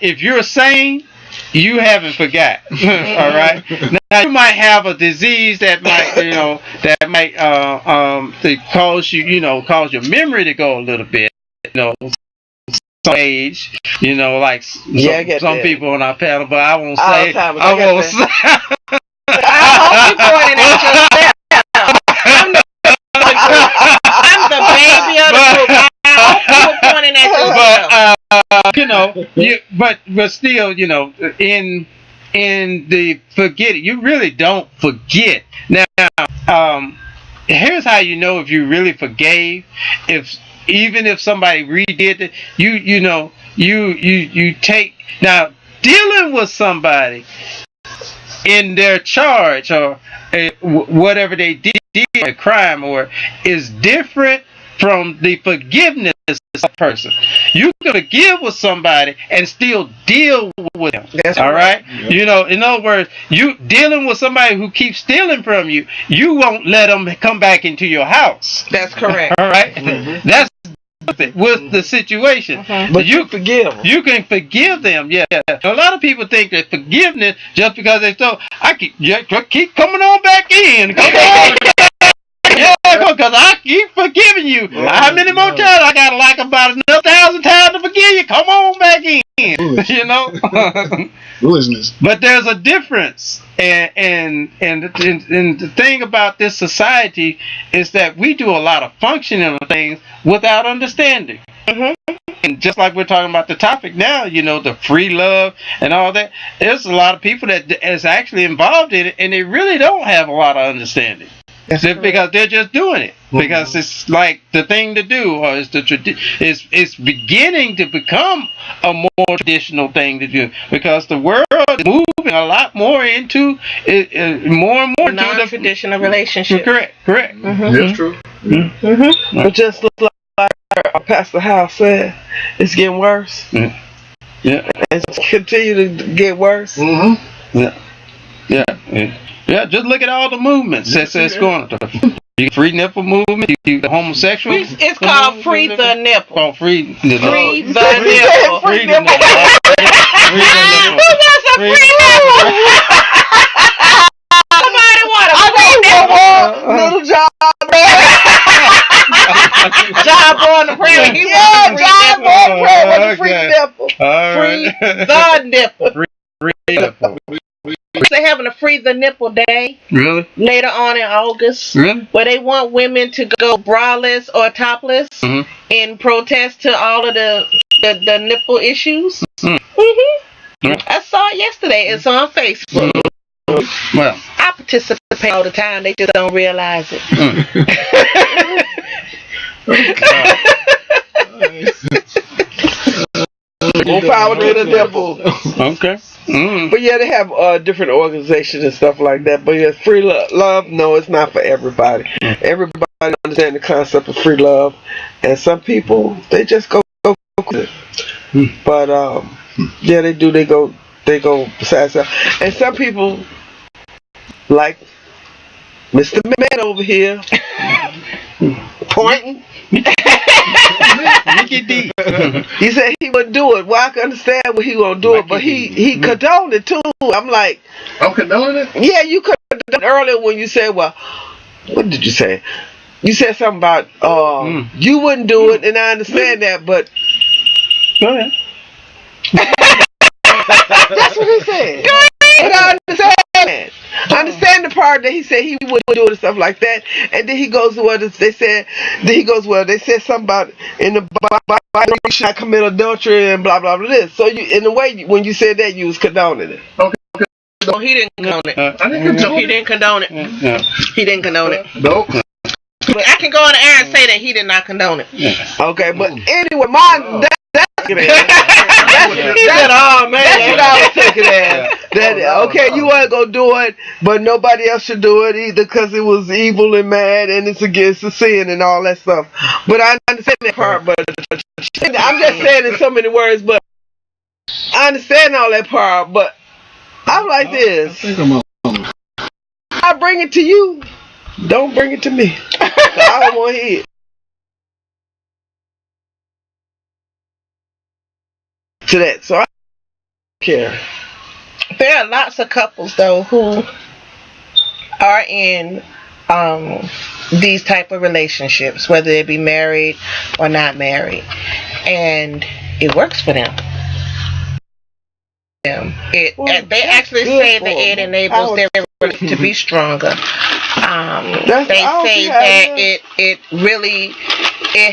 if you're sane, you haven't forgot. All right. Now you might have a disease that might, cause cause your memory to go a little bit. Some age, like some people on our panel, but I won't say. I won't say. I hope you pointing at yourself. I'm the baby of the group. I hope you were pointing at yourself. But still, in the forgetting, you really don't forget. Now, here's how you know if you really forgave. Even if somebody redid it, you take now dealing with somebody in their charge or whatever they did, a crime or is different from the forgiveness of a person. You can forgive with somebody and still deal with them. That's all right. Yeah. In other words, you dealing with somebody who keeps stealing from you, you won't let them come back into your house. That's correct. All right. Mm-hmm. That's with the situation. But you forgive them. You can forgive them. Yeah. A lot of people think that forgiveness just because they thought I keep coming on back in. Come on. Yeah, because I keep forgiving you. How many more times? I got like about another 1,000 times to forgive you. Come on back in. Foolishness. But there's a difference, and the thing about this society is that we do a lot of functioning things without understanding. Mm-hmm. And just like we're talking about the topic now, the free love and all that, there's a lot of people that is actually involved in it, and they really don't have a lot of understanding. Because they're just doing it because it's like the thing to do, or it's beginning to become a more traditional thing to do because the world is moving a lot more into more and more non-traditional relationship. Correct. Mm-hmm. That's true. Mm-hmm. But just like Pastor House said, it's getting worse. Mm-hmm. Yeah, and it's continue to get worse. Mm-hmm. Yeah, just look at all the movements that's going on. You free nipple movement, the homosexual. It's called free the nipple. Oh, free the nipple. Free the nipple. Free the nipple. Who wants a free nipple? Somebody want a free nipple? Little John. John Boy on the prairie. John Boy on the prairie with the free nipple. Free the nipple. Free nipple. They're having a Free the Nipple Day. Really? Later on in August. Really? Where they want women to go braless or topless in protest to all of the nipple issues. I saw it yesterday. It's on Facebook. Well, I participate all the time. They just don't realize it. More power to the nipple. Okay. But yeah, they have different organizations and stuff like that. But yeah, free love, no, it's not for everybody. Everybody understands the concept of free love, and some people they just go with it. But yeah, they do. They go besides that, and some people like Mr. Man over here pointing. He said he would do it. Well, I can understand what he gonna do it, but he condoned it too. I'm like, I'm condoning it? Yeah, you could have done it earlier when you said, well, what did you say? You said something about you wouldn't do it, and I understand that, but go ahead. That's what he said. Go ahead. But I understand. I understand the part that he said he wouldn't do it and stuff like that, and then he goes to what they said. Then he goes, well, they said something about in the Bible you should not commit adultery and blah blah blah. This. So you, in a way, when you said that, you was condoning it. Okay. No, he didn't condone it. I didn't condone He didn't condone it. No. He didn't condone it. Nope. But I can go on the air and say that he did not condone it. Okay, but anyway, mine. He said, "Oh man, that's what I was taking as. That okay, you weren't gonna do it, but nobody else should do it either because it was evil and mad and it's against the sin and all that stuff. But I understand that part. But I'm just saying in so many words. But I understand all that part. But I'm like this. I think I'm on. I bring it to you. Don't bring it to me. I don't want to hear it. To that. So I don't care. There are lots of couples though who are in these type of relationships, whether they be married or not married, and it works for them. They actually say that it enables their relationship to be stronger. They say that it really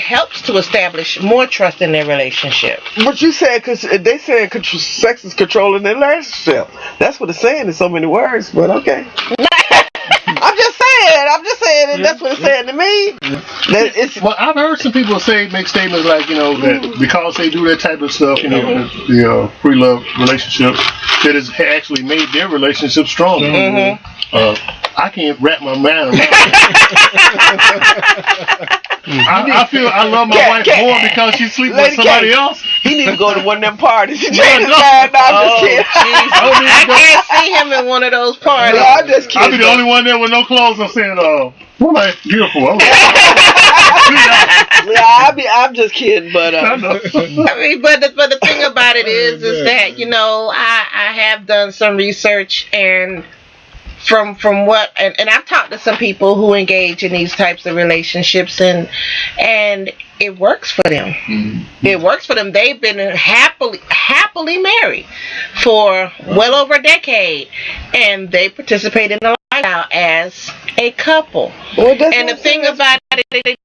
helps to establish more trust in their relationship. But you said, because they said sex is controlling their relationship. That's what it's saying in so many words, but okay. I'm just saying that that's what it's saying to me. That it's, well, I've heard some people make statements like, that because they do that type of stuff, the free love relationship, that has actually made their relationship stronger. I can't wrap my mind around it. I feel I love my wife more because she sleeps with somebody else. He need to go to one of them parties. I can't see him in one of those parties. No, I'm just kidding. I'll be the only one there with no clothes. I'm saying, what am I beautiful? I'm just kidding, but I mean, but the thing about it is that I have done some research, and from what and I've talked to some people who engage in these types of relationships, and it works for them. It works for them. They've been happily married for well over a decade, and they participate in the lifestyle as a couple. And the thing about it is,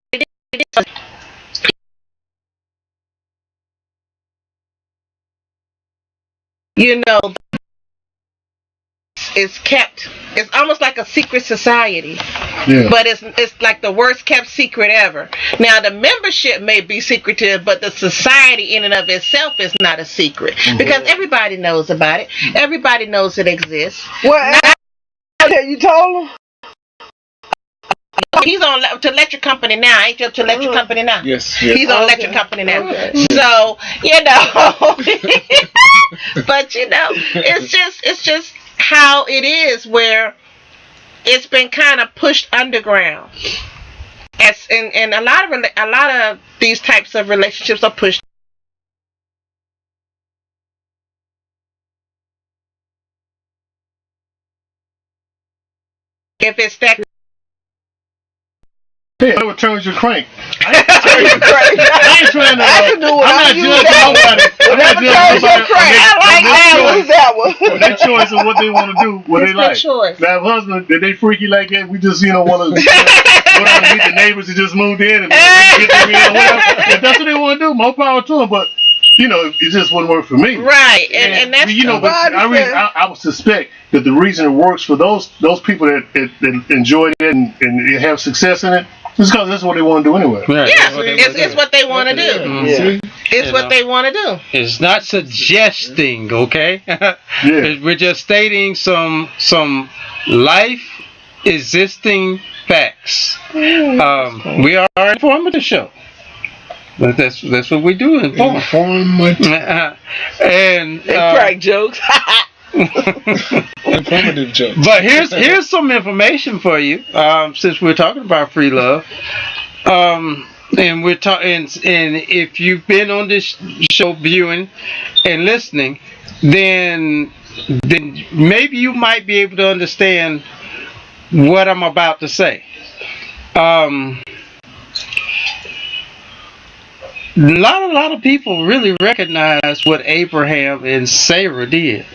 it's almost like a secret society. But it's like the worst kept secret ever. Now the membership may be secretive, but the society in and of itself is not a secret, because everybody knows about it. Everybody knows it exists. Well, you told him? He's on to Electric Company now. Ain't you up to Electric Company now? Yes. He's on Electric Company now. Okay. So but it's just how it is, where it's been kind of pushed underground. And a lot of these types of relationships are pushed. If it's that. Hey, I would turn your crank. I ain't trying to. I can do it. I'm not judging nobody. That one. That choice of what they want to do, what they like. Choice. Now, husband, did they freaky like that? We just, want to go down and meet the neighbors who just moved in and get them in or whatever. If that's what they want to do, more power to them. But it just wouldn't work for me. Right, and that's but I would suspect that the reason it works for those people that enjoy it and have success in it, it's because that's what they want to do anyway. Right. Yeah, it's what they want to do. It's what they want to do. It's not suggesting, okay? We're just stating some life existing facts. We are an informative show. But that's what we do. And crack jokes. Informative jokes. But here's some information for you. Since we're talking about free love, and we're talking, and if you've been on this show viewing and listening, then maybe you might be able to understand what I'm about to say. A lot of people really recognize what Abraham and Sarah did.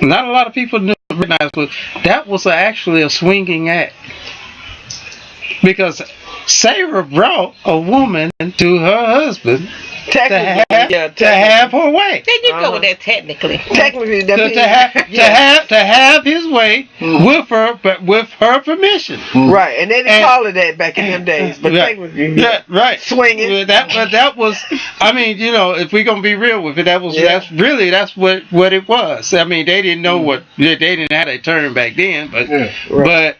Not a lot of people recognize that was actually a swinging act, because Sarah brought a woman to her husband to have her way. Then you go with that technically. Technically, to have his way with her, but with her permission. Right, and they didn't call it that back in them days. But technically, right, swinging. That was. I mean, if we're gonna be real with it, that's what it was. I mean, they didn't know they didn't have a term back then, but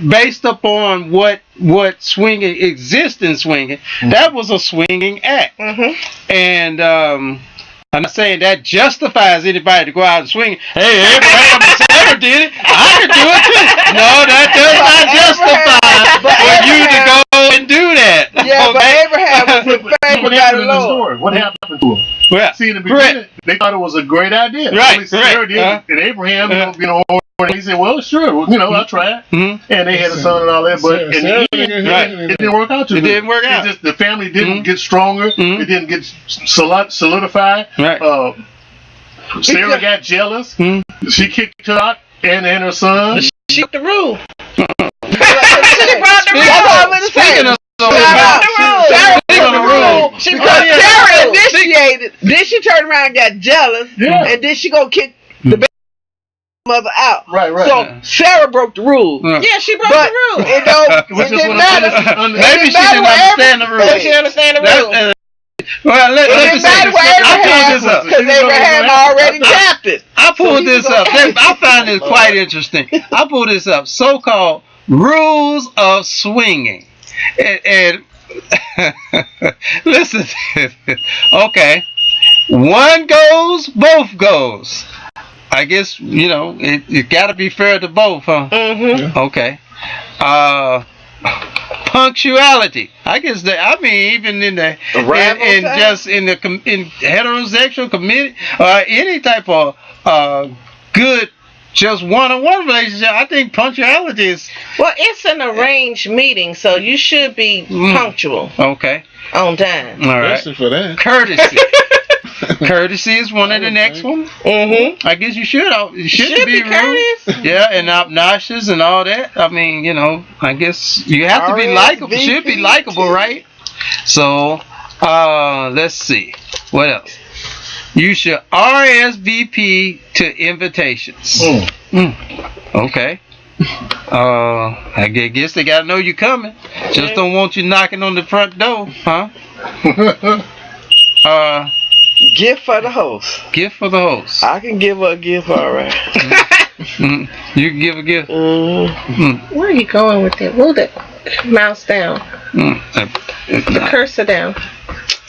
based upon what swinging exists in swinging, that was a swinging act. And I'm not saying that justifies anybody to go out and swing. Hey, Abraham and Sarah did it. I can do it too. No, that does not justify for you to go and do that. Yeah, but Okay? Abraham was in favor What of happened in the the Lord. story? What happened to him? Well, See, in the beginning, they thought it was a great idea. Right, Only Sarah right. did, and Abraham, he said, "Well, sure, I'll try it." Mhm. And they had a son and all that, but in the end, Right. it didn't work out too It good. didn't work out. It's just the family didn't get stronger. It didn't get solidified. Right. Sarah got jealous. She kicked her out and her son. She broke the rule. She brought the rule. That's all I'm gonna say. Speaking of Sarah broke the rule. She Because broke the Sarah rule. initiated. Then she turned around and got jealous. Yeah. And then she gonna kick the baby mother out. Right. So Sarah broke the rule. Yeah, she broke But the rule. it didn't matter. Maybe she didn't understand the rules. She understand the rule. Well, let It me didn't say matter this. where I pulled Abraham this up. because Abraham already tapped it. I pulled this up. I find this quite interesting. I pulled this up. So-called rules of swinging. And listen to this. Okay. One goes, both goes. I guess, it got to be fair to both, huh? Mm-hmm. Okay. Punctuality. I guess even in the in heterosexual community any type of good just one-on-one relationship, I think punctuality is Well, it's an arranged meeting, so you should be punctual okay. on time. All right. Especially for that. Courtesy. Courtesy is one of the next one. Mm-hmm. I guess you should be rude. courteous. Yeah, and obnoxious and all that. I mean, I guess you have to be likable. Should be likable, right? So, let's see. What else? You should RSVP to invitations. Okay. I guess they gotta know you coming. Just don't want you knocking on the front door, huh? Gift for the host. Gift for the host. I can give her a gift, all right. You can give a gift. Where are you going with that? Move that mouse down. The cursor down.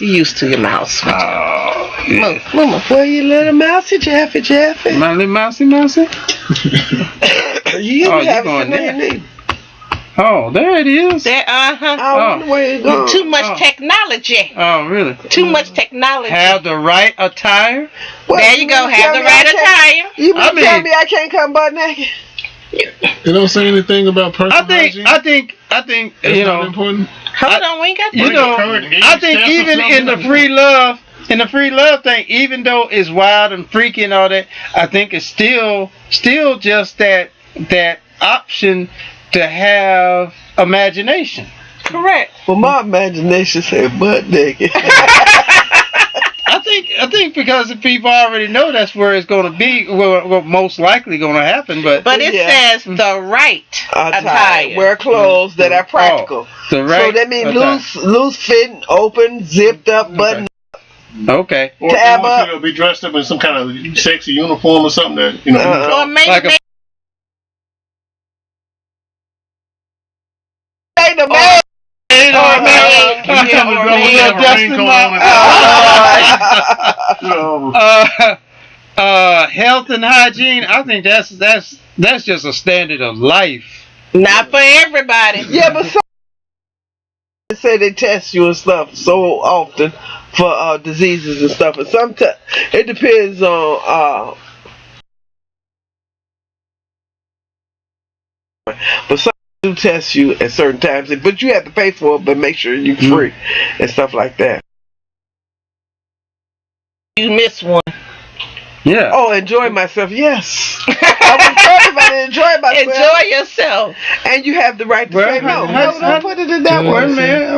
You used to your mouse. Yeah. Move. Well, you little mousey, Jeffy. My little mousey. You Oh, you have going it there. in your knee. Oh, there it is. There, I wonder where you going. Too much technology. Oh, really? Too much technology. Have the right attire. Well, There you go. Have the right attire. You mean I mean- tell me I can't come butt naked? It don't say anything about personal hygiene. I think That's not important. Hold on, we ain't got I think even in the free love thing, even though it's wild and freaky and all that, I think it's still just that option to have imagination. correct. Well, my imagination said butt naked. I think because if people already know that's where it's going to be, well, most likely going to happen. But it Yeah. says the right attire. Wear clothes that are practical. the right. So that means attire. loose fitting, open, zipped up, button. Okay. Or if they Tab want up. you to be dressed up in some kind of sexy uniform or something that Or maybe Like a- Hey, the man. Health and hygiene. I think that's just a standard of life. not for everybody. Yeah, but some they say they test you and stuff so often for diseases and stuff, and sometimes it depends on. But some do test you at certain times, but you have to pay for it. But make sure you're free and stuff like that. You miss one. Yeah. Oh, enjoy myself. Yes, I would tell everybody to enjoy myself. Enjoy yourself. And you have the right to Well, say no. how- No, don't put it in that Wait a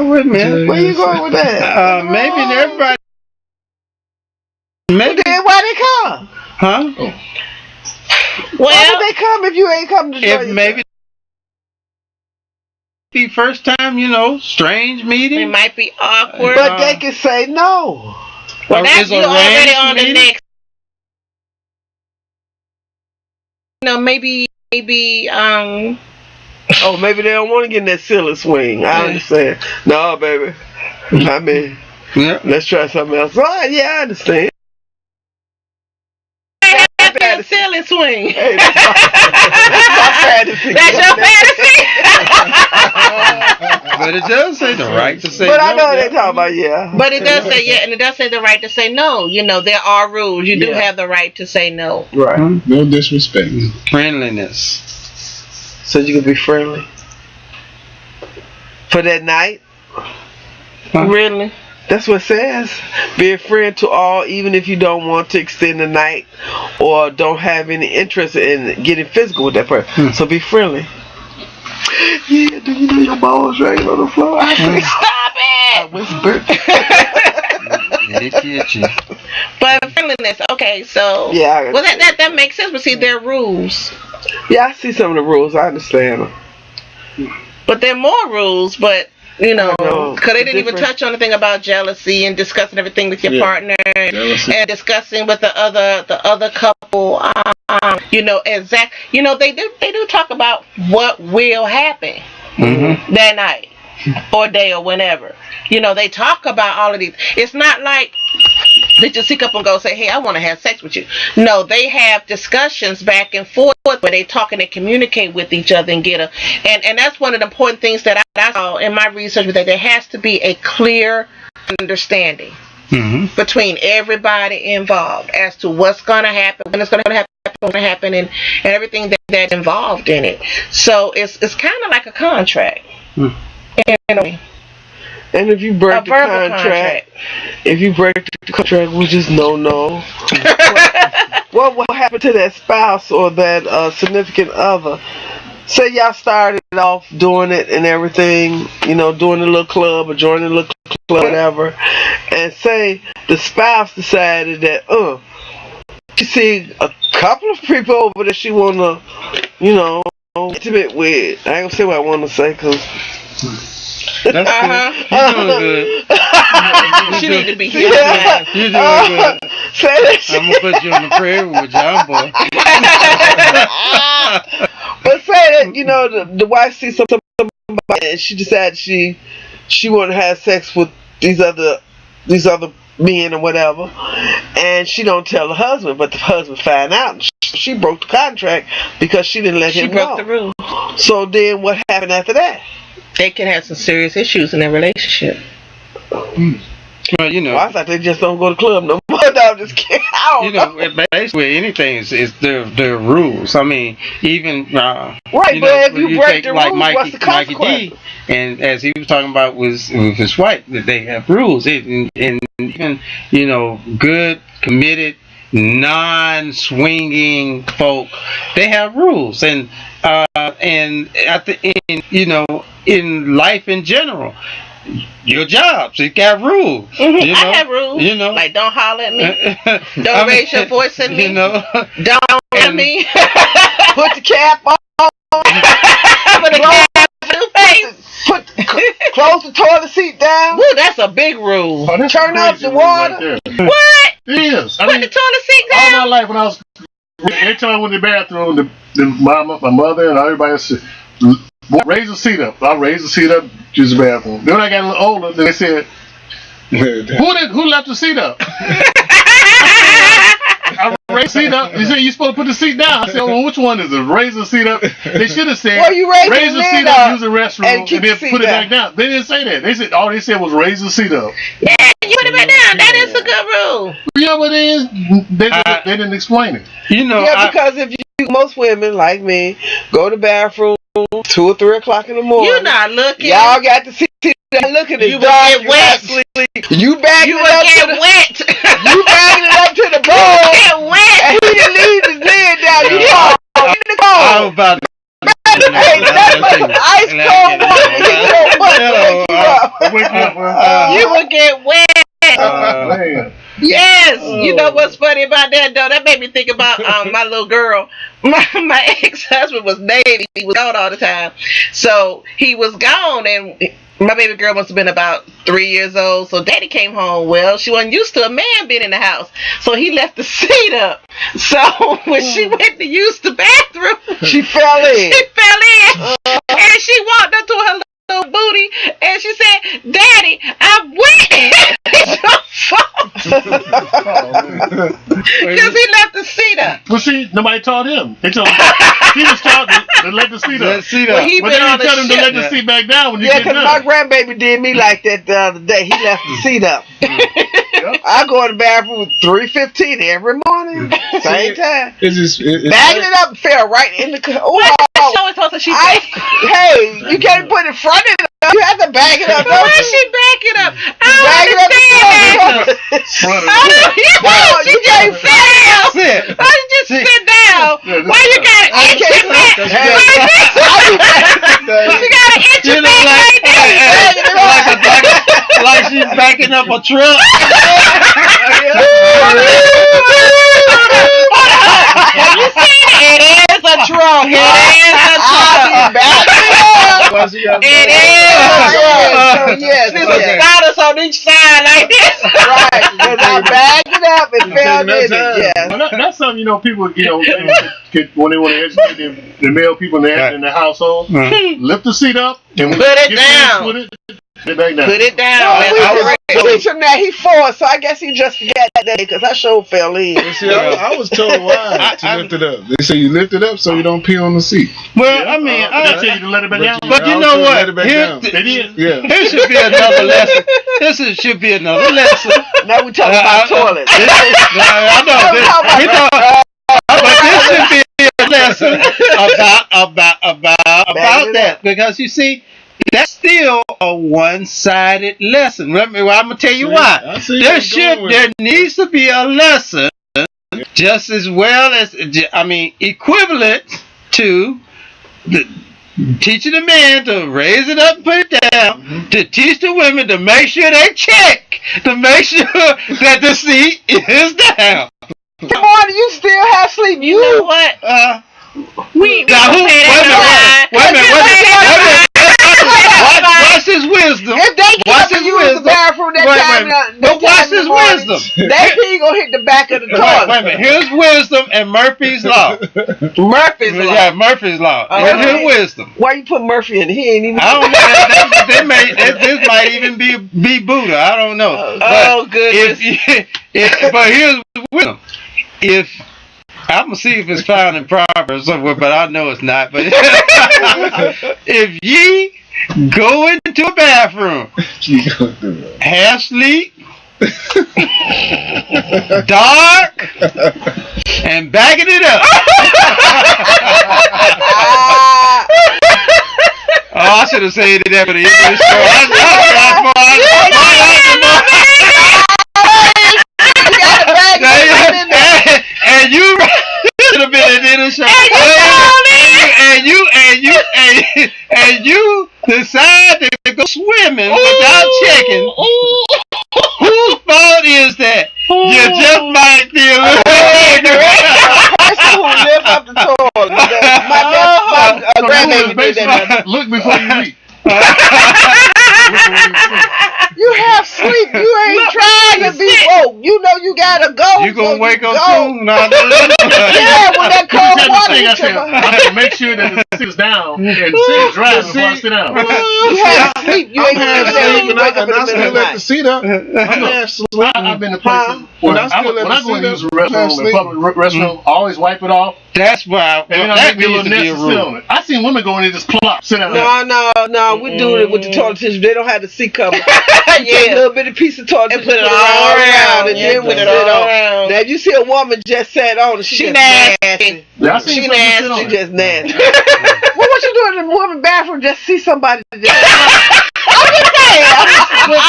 way. minute. Where you going with that? Maybe everybody. Well, Maybe. then why they come? Huh? Why Well, would they come if you ain't come to enjoy If yourself? maybe the first time, strange it meeting. might be awkward. But they can say no. well, that's Is you already arranged on the meeting? next. Maybe. Oh, maybe they don't want to get in that silly swing. I understand. No, baby. I mean, Yeah. let's try something else. Oh, yeah, I understand. fantasy. ceiling swing. Hey, that's my fantasy. That's your fantasy. But it does say the right to say But no. I know what they're talking about, yeah. But it does say and it does say the right to say no. You know, there are rules. You do Yeah. have the right to say no. Right. No disrespect. Friendliness. So you can be friendly for that night. Huh? Really? That's what it says. Be a friend to all, even if you don't want to extend the night or don't have any interest in getting physical with that person. So be friendly. Yeah, do you know your balls dragging on the floor? I said, Stop I it! whispered. Itchy. But friendliness, okay, so Yeah, well that makes sense, but see there are rules. Yeah, I see some of the rules. I understand them. But there are more rules, but you know, I know. because they didn't even Different. touch on anything about jealousy and discussing everything with your Yeah. partner Jealousy. and discussing with the other couple. You know, you know, they do talk about what will happen Mm-hmm. that night or day or whenever. You know, they talk about all of these. It's not like they just pick up and go say, hey, I want to have sex with you. No, they have discussions back and forth where they talk and they communicate with each other and and that's one of the important things that I saw in my research, was that there has to be a clear understanding Mm-hmm. between everybody involved as to what's going to happen, when it's going to happen, and everything that's involved in it. So it's kind of like a contract. Mm. And if you break A the verbal contract, if you break the contract, we just no. What will happen to that spouse or that significant other? Say y'all started off doing it and everything, you know, doing the little club or joining the little club, whatever, and say the spouse decided that, she see a couple of people over that she wanna, you know, intimate with. I ain't gonna say what I wanna say, cause. That's good. You're doing good. She need to be here. Yeah. You're doing good. Say that shit. I'm gonna put you on the prayer with John boy. But say that, you know, the wife sees somebody and she decides she want to have sex with these other men or whatever, and she don't tell the husband, but the husband find out. And she broke the contract because she didn't let him know. She broke the rule. So then what happened after that? They can have some serious issues in their relationship. Well, you know. Well, I thought they just don't go to the club no more. No, I'm just kidding. I don't You know, basically anything is the rules. I mean, even Right, you but know, if you break take the like rules, Mikey, what's the Mikey consequence? D, and as he was talking about with his wife, that they have rules. And even, you know, good, committed, non-swinging folk, they have rules. And at the end, you know, in life in general, your jobs, it got rules. Mm-hmm. You know? I have rules. You know, like don't holler at me, don't raise your voice at me, you know, don't at me, Put the cap on. put a cap in your face. Close the toilet seat down. Woo, that's a big rule. Oh, that's Turn a off crazy the rule water. right there. What? It is. I Put mean, the toilet seat all down. my life when I was, every time I went to the bathroom, my mother and everybody said, raise the seat up. I raised the seat up, use the bathroom. Then when I got a little older, they said, who left the seat up? I raised the seat up. He said, you're supposed to put the seat down. I said, well, which one is it? Raise the seat up. They should have said, Well, you raise the the seat lid up, up use the restroom, and and keep then the seat put it down. back down. They didn't say that. They said, all they said was raise the seat up. Yeah, you put it back down. That is a good rule. Yeah, but they didn't explain it. you know, Yeah, because if you, most women like me, go to the bathroom 2 or 3 o'clock in the morning. You not looking. Y'all got to see looking at You it. will get wet. You backing You it will up to get the wet. you backing it up to the You bowl. will get wet. And he didn't leave his lid down. You fall in the I cold. was about to. Hey, that's like ice cold water to hit your butt to wake you up. Wake up, You will get wet. man. Yes, you know what's funny about that though? That made me think about my little girl. My ex-husband was Navy. He was gone all the time, so he was gone, and my baby girl must have been about 3 years old. So Daddy came home. Well, she wasn't used to a man being in the house, so he left the seat up. So when she went to use the bathroom, She fell in. she fell in, and she walked up to her little booty, and she said, "Daddy, I'm wet." It's your fault. Because he left the seat up. Well, see, nobody taught him. They told him he was taught to let the seat up. Well, he But been they on didn't tell him to let the the seat back down when you Yeah, get because my done. grandbaby did me like that the other day. He left the seat up. Yep. I go to the bathroom 3:15 every morning, same time. It's Bagging it up and fell right in the. Why she always supposed to she Hey, you can't put it in front of it. You have to bag it up. But why she back it up? I don't Bag it up. understand that. You can't sit down. Sit. Why you just sit down? Why you got an inch your back? You got an inch your back right there. Like she's backing up a truck. Have you seen it? It is a truck. It is a truck. It is a truck. Yes. There's a status on each side like this. Right, because I bagged it up and fell in it. Yes. Well, that's something, people, when they want to educate the male people in the household, lift the seat up and Put it down. With it back down. Put it down. We teach him that. He 4, so I guess he just forgot that day because I sure fell in. See, I was told why to lift it up. They say you lift it up so you don't pee on the seat. Well, I mean, I tell you to let it back down. but you know what? They did. Yeah. Here should be another lesson. Should be another lesson. Now we talking about toilets. I know. But this should be a lesson about that, because you see, that's still a one-sided lesson. I'm gonna tell you why. There needs to be a lesson just as well as, equivalent to teaching the man to raise it up and put it down, to teach the women to make sure they check, to make sure that the seat is down. Come on, you still have sleep. You know what? Wait a minute. Watch his wisdom. If they Watch can't his use the wisdom. bathroom But watch his wisdom. They pee gonna hit the back of the toilet. Wait a minute. Here's wisdom and Murphy's Law. Murphy's Law. Yeah, Murphy's Law. Here's his wisdom. Why you put Murphy in? He ain't even. I don't know. This might even be Buddha. I don't know. Oh, goodness. But here's wisdom. I'm gonna see if it's found in Proverbs somewhere, but I know it's not. But if ye go into a bathroom, half sleep, dark, and backing it up. I should have said that for the English show. And you should have been an inner show. And you decide to go swimming without checking. Whose fault is that? You just might be a little ignorant. Person who lives up the toilet. My grandbaby did that. Look before you eat. You have sleep. You ain't trying to be woke. You know you gotta go. You gonna wake up soon? Yeah, when that cold water hits your I have to make sure that the seat is down and sit dry before I sit down. You have sleep. You ain't gonna sleep. You wake up in the middle still of the let the night. seat up. I'm half sleep. I've been to places when I go to use a restroom, sleep. a public restroom, I always wipe it off. That's why. And That be a needs little to be a necessary on rule. it. I seen women go in and just plop, sit down. No, we do it with the toilet tissue. They don't have the seat cover. Yeah. A little bitty piece of toilet And tissue, put it all around. and Yeah, then we put sit it all on. around. Now, if you see a woman just sat on it, She just nasty. Yeah, I seen She some sit nasty. on She it. just nasty. Well, what you doing in the woman bathroom? Just see somebody. I'm just saying. But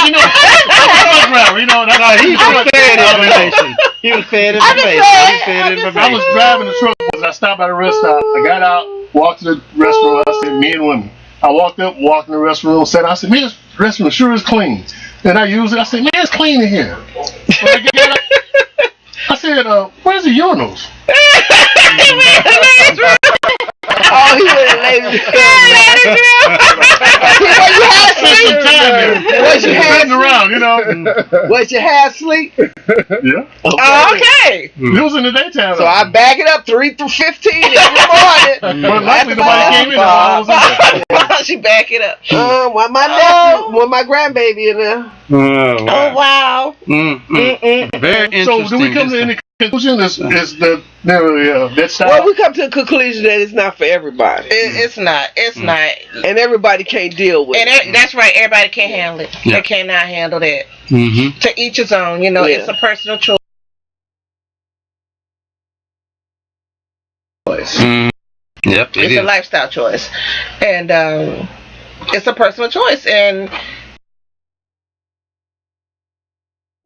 He was fed information. He was fed information. I was driving the truck and I stopped at a rest stop. I got out, walked to the restroom. I said, men and women. I walked up, walked in the restroom, sat. I said, man, this restroom sure is clean. Then I used it. I said, man, it's clean in here. When I got out, I said, where's the urinals? Oh, he went in the ladies' room. You had to sleep. Was your sitting hair around, you know. Was your hair asleep? Yeah. Okay. It was in the daytime. So I back it up 3 through 15 every morning. But luckily nobody came in. I was in there. She back it up. When my nephew, when my grandbaby in there. Oh, Oh wow. Very interesting. So do we come to any conclusion? Is that style? Well, we come to a conclusion that it's not for everybody, It's not. It's not. and everybody can't deal with it. That's right. Everybody can't handle it. Yeah. They cannot handle that. Mm-hmm. To each his own. You know, Yeah. it's a personal choice. Yep, It's a lifestyle choice, and it's a personal choice. And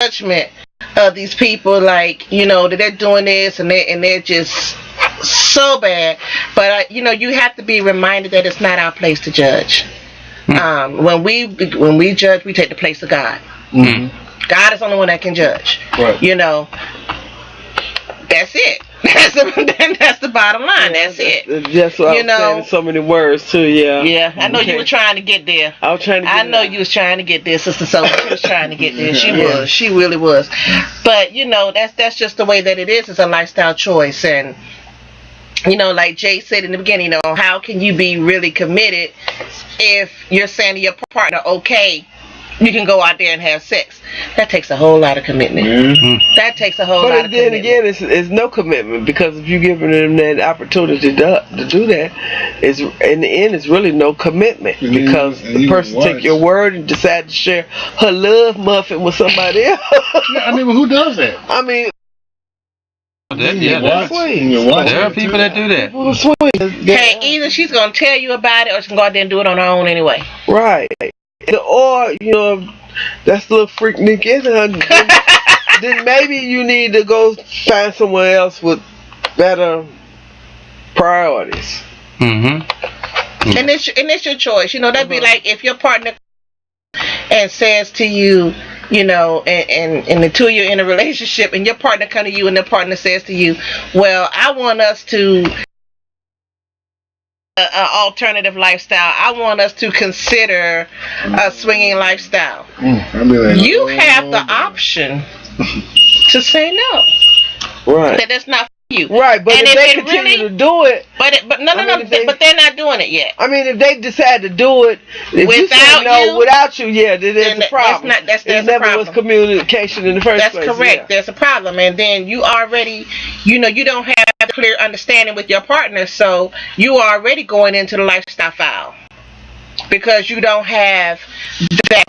judgment of these people, like, you know, that they're doing this and they're just so bad. But you know, you have to be reminded that it's not our place to judge. When we judge, we take the place of God. God is the only one that can judge. Right. You know, that's it. That's the bottom line. That's it. That's what You I was know- saying in so many words too. Yeah. Yeah, I know you were trying to get there. I was trying to. I know you was trying to get there, Sister Sophie. She was trying to get there. She was. She really was. But you know, that's just the way that it is. It's a lifestyle choice, and you know, like Jay said in the beginning, you know, how can you be really committed if you're saying to your partner, okay, you can go out there and have sex? That takes a whole lot of commitment. That takes a whole lot But of then commitment. again, it's no commitment, because if you're giving them that opportunity to do that, it's in the end it's really no commitment, because the person take your word and decide to share her love muffin with somebody else. Yeah, I mean, but who does that? I mean, There are people that do that. people are sweet. Hey, either she's gonna tell you about it, or she's gonna go out there and do it on her own anyway. Right. Or, you know, that's a little freaknik in her. Then maybe you need to go find someone else with better priorities. Mm-hmm. And it's your choice. You know, that'd be like if your partner and says to you, you know, and the two of you in a relationship, and your partner come to you and their partner says to you, well, I want us to an alternative lifestyle. I want us to consider a swinging lifestyle. You have the option to say no. Right. That that's not for you. Right, but And if they it continue really- to do it, But but they're not doing it yet. I mean, if they decide to do it, if you say Without no you, without you, yeah, then there's then a problem. there's it a never problem. was communication in the first That's place. correct. Yeah. There's a problem, and then you already, you know, you don't have a clear understanding with your partner, so you are already going into the lifestyle file because you don't have that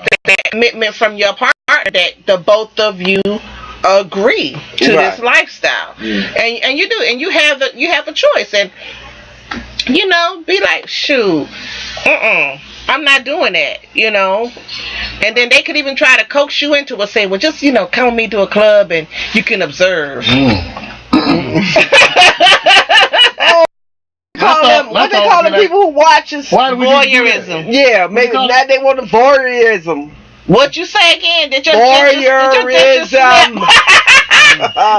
commitment from your partner that the both of you agree to this lifestyle, and you do, and you have a choice, and you know, be like, shoot, I'm not doing that, you know. And then they could even try to coax you into it, say, well, just, you know, come with me to a club and you can observe. What they call them people who watches voyeurism. Yeah, maybe now they want the voyeurism. What you say again? Did your Voyeurism.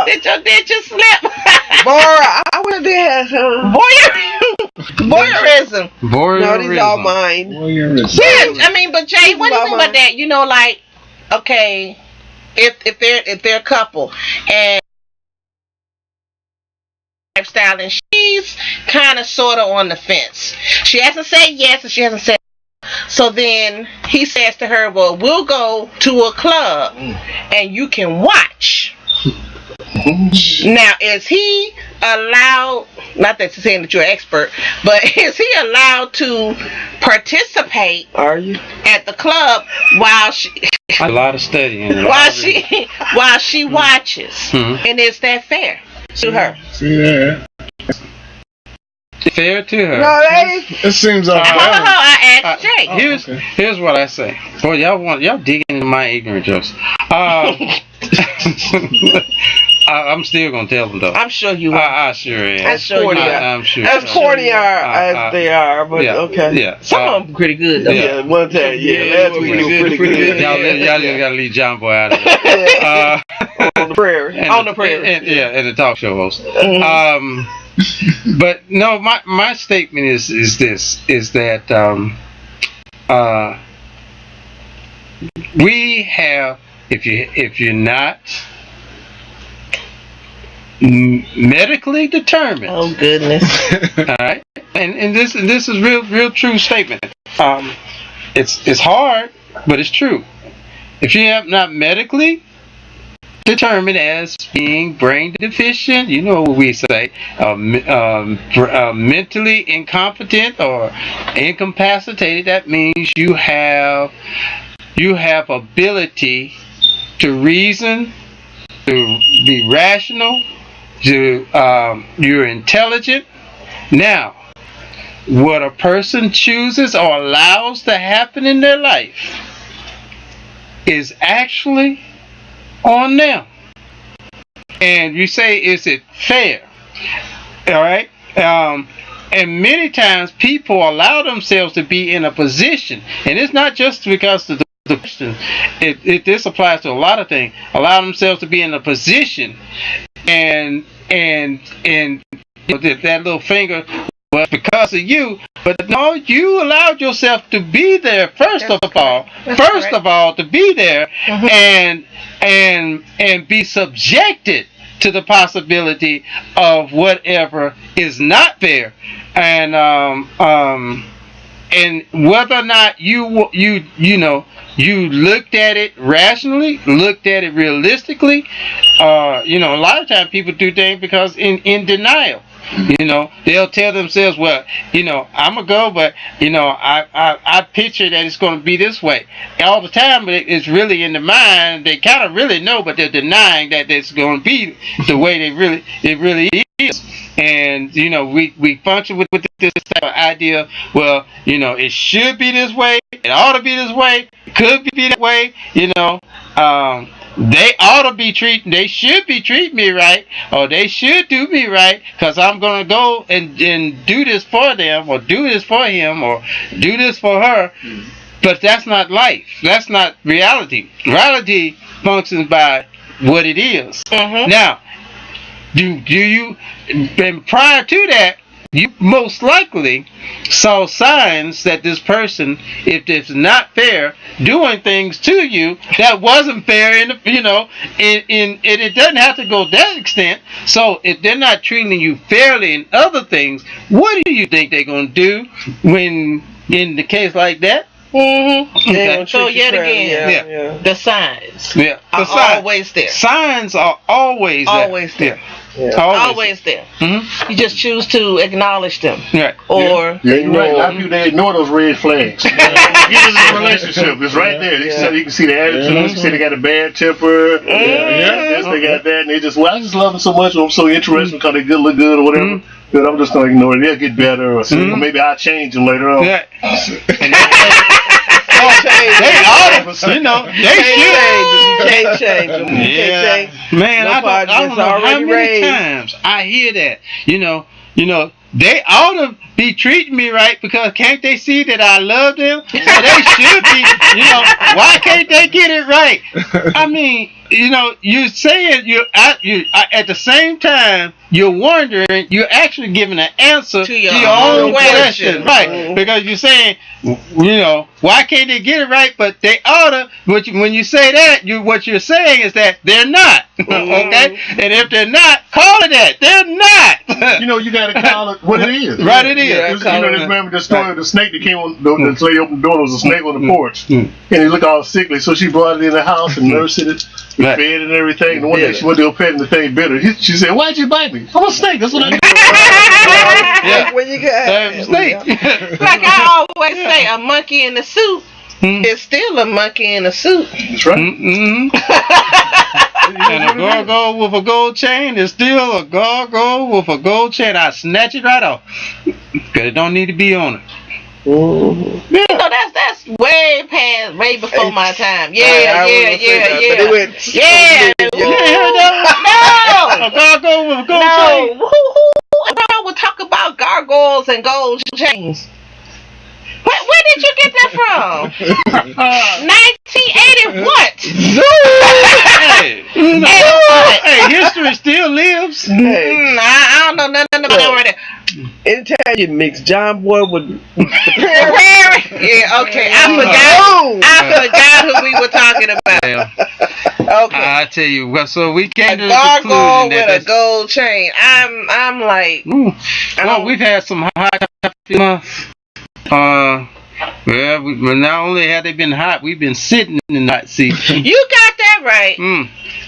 Did your ditches slip? I went there. Voyeurism. No, these all mine. Yeah, I mean, but Jay, what do you think about that? You know, like, okay, if they're a couple and lifestyle, and she's kind of sort of on the fence. She hasn't said yes, and she hasn't said. So then he says to her, well, we'll go to a club and you can watch. Now, is he allowed, not that you're saying that you're an expert, but is he allowed to participate at the club while she a lot of studying while she watches? And is that fair to her? Fair to her. No, it seems I asked Jay. Here's what I say. Boy, y'all digging into my ignorant jokes. I'm still gonna tell them though. I'm sure you are. I sure am. I'm sure you are. I'm sure. As corny as they are, but okay. Yeah. Some of them pretty good though. Yeah, one time. Yeah, last week was pretty good. Y'all just gotta leave John Boy out of it. On the prairie. On the prairie. And the talk show host. But no, my statement is that we have, if you're not medically determined. Oh goodness. All right, and this is real true statement. It's hard, but it's true. If you have not medically determined as being brain deficient, you know what we say, mentally incompetent or incapacitated, that means you have ability to reason, to be rational, you're intelligent. Now, what a person chooses or allows to happen in their life is actually on them. And you say, is it fair? All right. And many times people allow themselves to be in a position, and it's not just because of the question. This applies to a lot of things. Allow themselves to be in a position, and that little finger was because of you, but no, you allowed yourself to be there first of all, to be there, and be subjected to the possibility of whatever is not there, and whether or not you looked at it rationally, looked at it realistically. A lot of times people do things because in denial. They'll tell themselves, well, I'm gonna go, but I picture that it's gonna be this way all the time, but it's really in the mind. They kind of really know, but they're denying that it's gonna be the way it really is. And we function with this type of idea. Well, it should be this way. It ought to be this way. It could be that way. They ought to be treating. They should be treating me right, or they should do me right, because I'm gonna go and do this for them, or do this for him, or do this for her. But that's not life. That's not reality. Reality functions by what it is. Now, do you? And prior to that, you most likely saw signs that this person, if it's not fair, doing things to you that wasn't fair, and it doesn't have to go that extent. So if they're not treating you fairly in other things, what do you think they're gonna do when in the case like that? Okay. So yet again, the signs are always there. Signs are always there. Yeah. Always there. You just choose to acknowledge them. Right. Or you're right. A lot of people, they ignore those red flags. Get in a relationship. It's right there. You can see the attitude. You can see they got a bad temper. They got that, and they just, I just love them so much. I'm so interested because they look good or whatever. But I'm just gonna ignore it. They'll get better, or maybe I'll change them later on. Yeah. They should. You can't change them. You can't change. Man, I don't know how many times I hear that. They ought to be treating me right, because can't they see that I love them? So they should be. Why can't they get it right? I mean, you're saying you at the same time you're wondering, you're actually giving an answer to your own question, right? Because you're saying, why can't they get it right? But they ought to. When you say that, what you're saying is that they're not. Okay, and if they're not, call it that. They're not. You got to call it what it is. Right, it is. Remember the story of the snake that came on. The lady opened the door. There was a snake on the porch, and he looked all sickly. So she brought it in the house and nursed it, fed it and everything. And one day she went to go pet, and the thing bit her. She said, "Why'd you bite me? I'm a snake. That's what I do." When you got snake. Like I always say, a monkey in a suit is still a monkey in a suit. That's right. And a gargoyle with a gold chain is still a gargoyle with a gold chain. I snatch it right off, because it don't need to be on it. That's way before my time. Yeah. A gargoyle with a gold chain. Who would talk about gargoyles and gold chains? Where did you get that from? 1980 what? Hey, history still lives. I don't know nothing about that right there. tell you, mix John Boy with Perry. Yeah, okay. I forgot who we were talking about. Okay. I tell you, so we came to the gargoyle conclusion with a gold chain. I'm like, well, we've had some hot months. Well, not only have they been hot, we've been sitting in the hot seat. You got that right.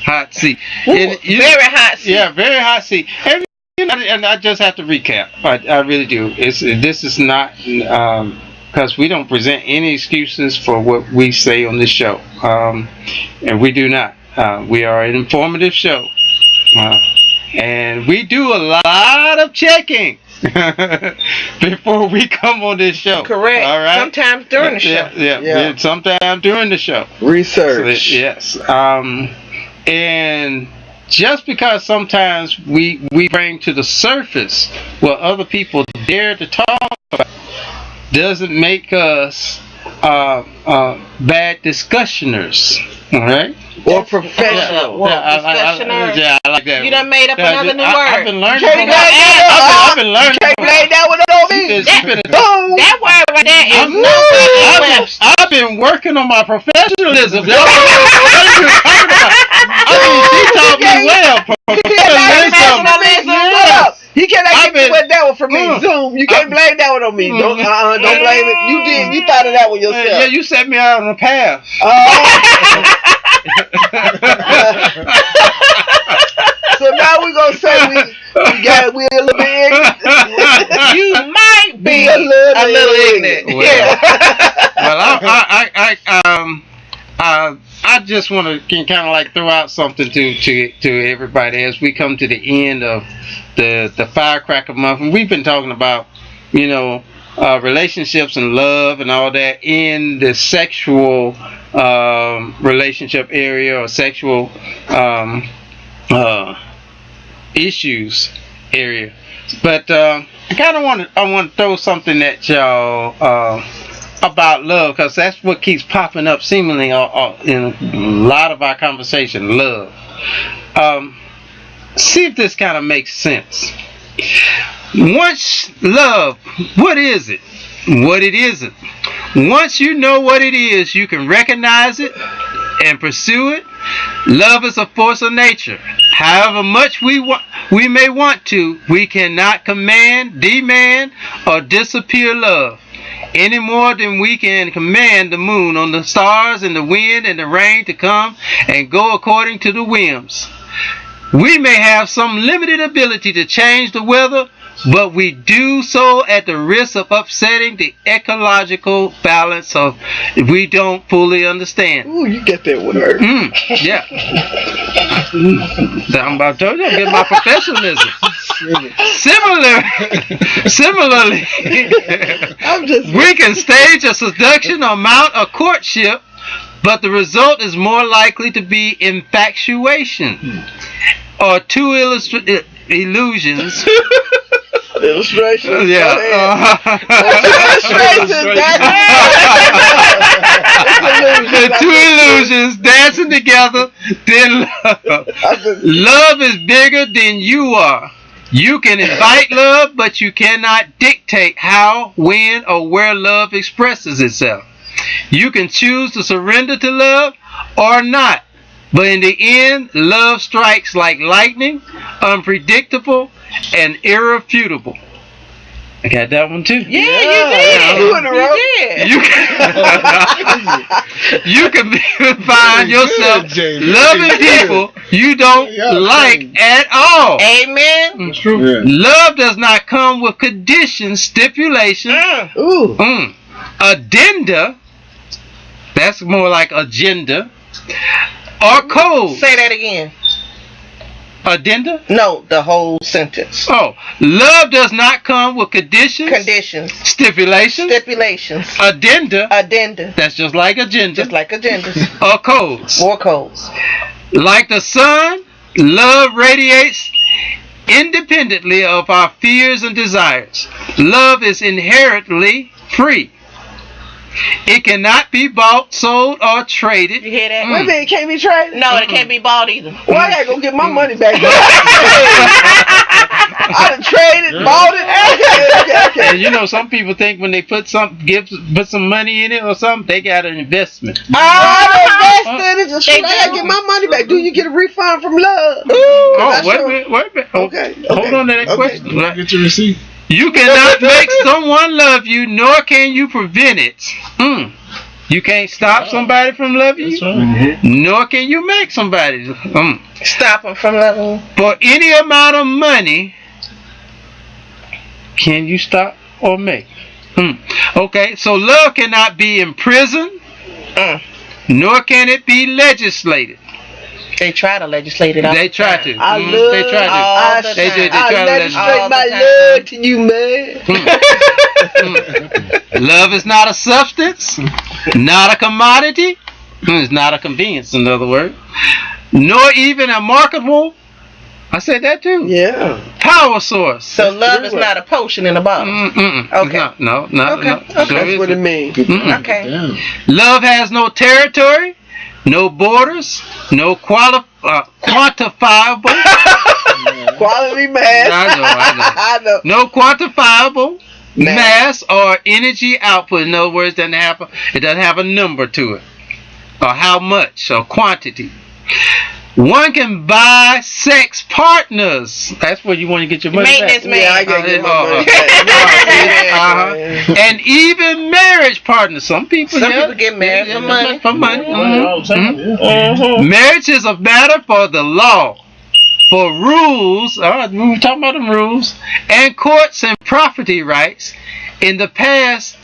Hot seat. Very hot seat. Yeah, very hot seat. And, and I just have to recap. I really do. This is not because we don't present any excuses for what we say on this show, and we do not. We are an informative show, and we do a lot of checking before we come on this show. Correct. All right. Sometimes during the show. Yeah. Sometimes during the show. Research. So, yes. And just because sometimes we bring to the surface what other people dare to talk about doesn't make us bad discussioners. All right. Or professional. I like that. You done made up another new word. I've been learning. I've been learning. Can't blame that one on me. That word right there is I've been working on my professionalism. That's what you're talking about. She taught me well. He cannot get that one from me. Zoom. You can't blame that one on me. Don't blame it. You did. You thought of that one yourself. Yeah, you set me out on a path. So now we're gonna say we a little bit ignorant. You might be a little ignorant. I just want to kind of like throw out something to everybody as we come to the end of the Firecracker Month, and we've been talking about relationships and love and all that in the sexual relationship area or sexual issues area. But I kind of want to throw something at y'all about love, because that's what keeps popping up seemingly in a lot of our conversation. Love. See if this kind of makes sense. Once love, what is it? What it isn't. Once you know what it is, you can recognize it and pursue it. Love is a force of nature. However much we may want to, we cannot command, demand, or disappear love any more than we can command the moon on the stars and the wind and the rain to come and go according to the whims. We may have some limited ability to change the weather, but we do so at the risk of upsetting the ecological balance of we don't fully understand. Ooh, you get that word. Yeah. I'm about to get my professionalism. Similarly, we can stage a seduction or mount a courtship, but the result is more likely to be infatuation or two illusions. Illustrations. Yeah. The two illusions dancing together, then love. Love is bigger than you are. You can invite love, but you cannot dictate how, when, or where love expresses itself. You can choose to surrender to love or not. But in the end, love strikes like lightning, unpredictable, and irrefutable. I got that one too. Yeah, you did. You can find yourself loving people you don't like at all. Amen. That's true. Yeah. Love does not come with conditions, stipulations, addenda. That's more like agenda. Or codes. Say that again. Addenda? No, the whole sentence. Oh, love does not come with conditions. Stipulations. Addenda. That's just like agenda. Or codes. Or codes. Like the sun, love radiates independently of our fears and desires. Love is inherently free. It cannot be bought, sold, or traded. You hear that? Wait a minute, it can't be traded? No, it can't be bought either. Well, I gotta go get my money back. I done traded, bought it. Okay. And you know, some people think when they put some money in it or something, they got an investment. I invested in it. I gotta get my money back. Do you get a refund from love? Wait a minute. Okay. Hold on to that question. Get your receipt. You cannot make someone love you, nor can you prevent it. You can't stop somebody from loving you, nor can you make somebody Stop them from loving. for any amount of money. Can you stop or make? Okay, so love cannot be imprisoned, nor can it be legislated. They try to legislate it. They try to. I love. They try to. I They try to legislate my legislate. love to you, man. Love is not a substance, not a commodity, it's not a convenience, in other words, nor even a marketable. I said that too. Yeah. Power source. So love is not a potion in a bottle. Okay. No. Okay. That's what it means. Okay. Damn. Love has no territory, no borders, no quantifiable. Quality man. I know. No quantifiable mass or energy output. In other words, it doesn't have a number to it, or how much, or quantity. One can buy sex partners. That's where you want to get your money Maintenance back. man. Yeah, I gotta get my money back. And even marriage partners. Some people get married for money. For money. All the time, yeah. Marriage is a matter for the law, for rules. We were talking about them rules, and courts and property rights. In the past,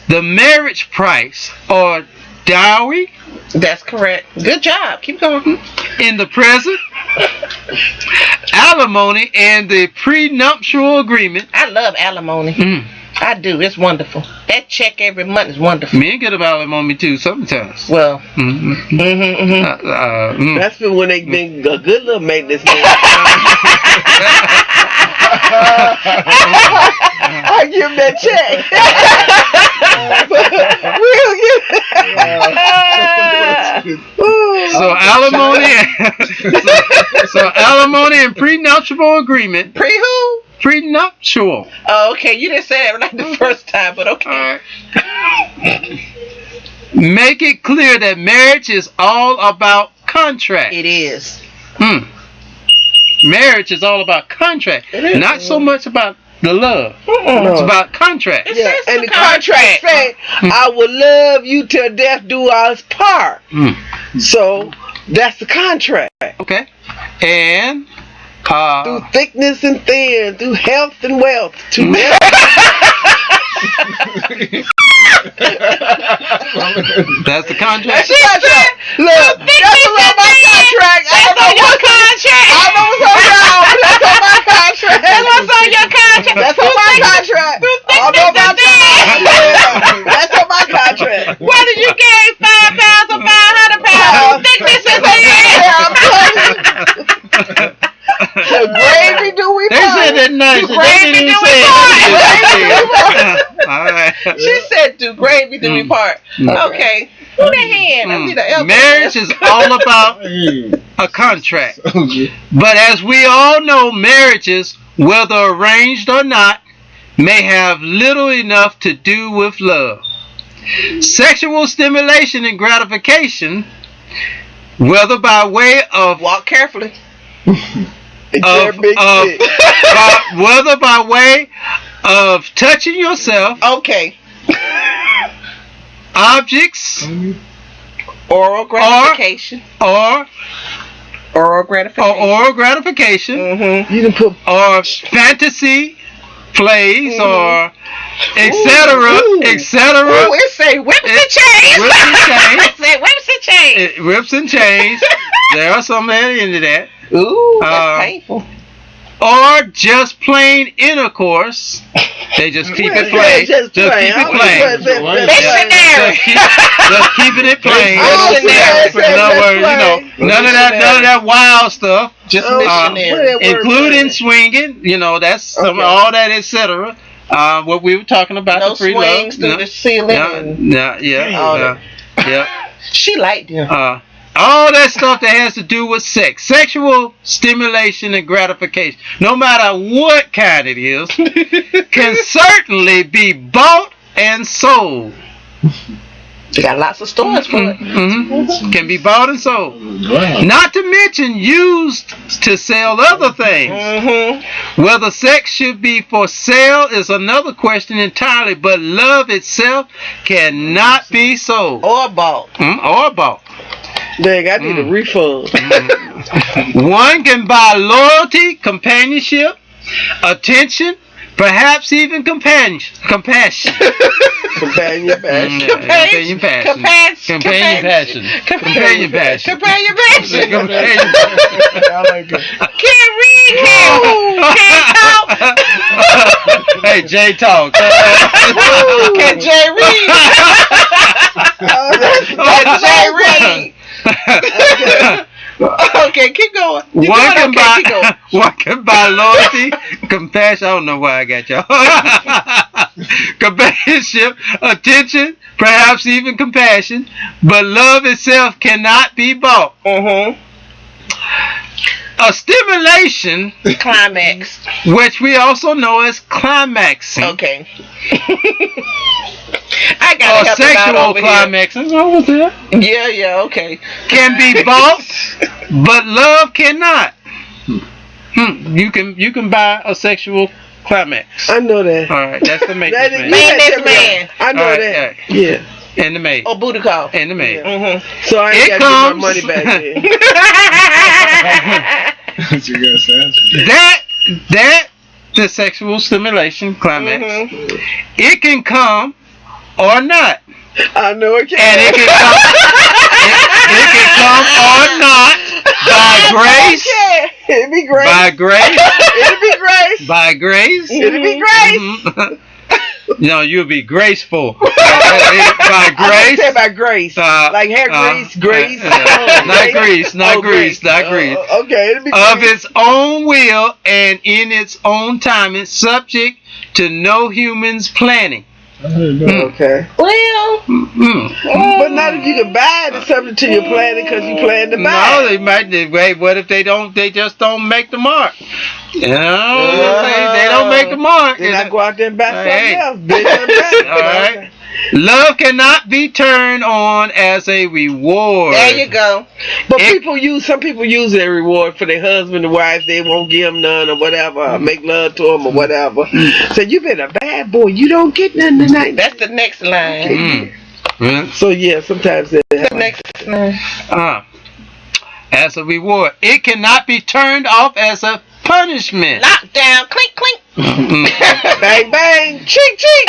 the marriage price or dowry. That's correct. Good job. Keep going. In the present, alimony and the prenuptial agreement. I love alimony. I do. It's wonderful. That check every month is wonderful. Men get about alimony too sometimes. Well. That's been when they been a good little maintenance man. I give him that check. We'll get So alimony and prenuptial agreement. Pre-who? Prenuptial. Oh, okay. You didn't say that like the first time, but okay. Make it clear that marriage is all about contract. It is. Marriage is all about contract. Not so much about the love. It's about contract. Yeah, and the contract say, I will love you till death do us part. So that's the contract. Okay. And through thickness and thin, through health and wealth, to that's the contract. Look, that's about my contract. I don't know what contract. I don't know what's on y'all, but that's on my contract. That's what's on your contract. That's on my contract. I know about that. That's on my contract. Whether you gain 5 pounds or 500 pounds, thickness is in. The gravy do we They said that nice. Gravy do we part. All right. She said, "Do gravy do we part?" Okay. Who the hand? I need the elbow. Marriage is all about a contract. But as we all know, marriages, whether arranged or not, may have little enough to do with love. Sexual stimulation and gratification, whether by way of Walk carefully. whether by way of touching yourself, Okay. objects, Oral gratification. or Oral gratification. oral gratification, You can put or fantasy plays, or etc., etc. Oh, it say whips and chains. Whips and chains. It say whips and chains. Whips and chains. There are some that into that. Ooh, that's painful. Or just plain intercourse. They just keep it plain. Just keep it plain. Missionary. Just keeping it plain. Missionary. In other words, none of that wild stuff. Just missionary. Including swinging. That's all that, etc. What we were talking about, No the free swings love. through the ceiling. Yeah. She liked him. All that stuff that has to do with sex, sexual stimulation and gratification, no matter what kind it is, can certainly be bought and sold. She got lots of stores for it. Can be bought and sold. Wow. Not to mention used to sell other things. Whether sex should be for sale is another question entirely, but love itself cannot be sold. Or bought. Or bought. Dang, I need a refund. One can buy loyalty, companionship, attention, perhaps even compassion. Companion passion. Companion passion. Companion passion. I like it. Can't read. Can't talk. Hey, Jay talk. Can Jay read? Can Jay read? Okay, keep going. One can buy loyalty, compassion. I don't know why I got y'all. Companionship, attention, perhaps even compassion, but love itself cannot be bought. A stimulation, climax, which we also know as climaxing. Okay. I got a sexual climaxing. What was that? Yeah, okay. Can be bought, but love cannot. You can buy a sexual climax. I know that. All right, that's the main man. Man. I know that. Yeah. And the maid. Oh, booty call. And the maid. So I ain't got to get my money back then. That the sexual stimulation climax. It can come or not. I know it can. And it can come. it can come or not by grace. It'll be grace. By grace. It'll be grace. By grace. It'll be grace. No, you'll be graceful. By grace. I said by grace. Like hair grease, grease. Not grease, not grease, not grease. Okay, it'll be of its own will and in its own time. It's subject to no human's planning. Okay. Well, but not if you can buy it. It's subject to your planning because you plan to buy it. No, they might. Wait, what if they don't? They just don't make the mark. You know, they don't make the mark. Then I go out there and buy something else. All right. Love cannot be turned on as a reward. There you go. But some people use their reward for their husband and wife. They won't give them none or whatever. Make love to them or whatever. So you been a bad boy. You don't get nothing tonight. That's the next line. So yeah, sometimes that's the next line. As a reward, it cannot be turned off as a punishment. Lockdown, clink, clink. Bang, bang, chink, chink.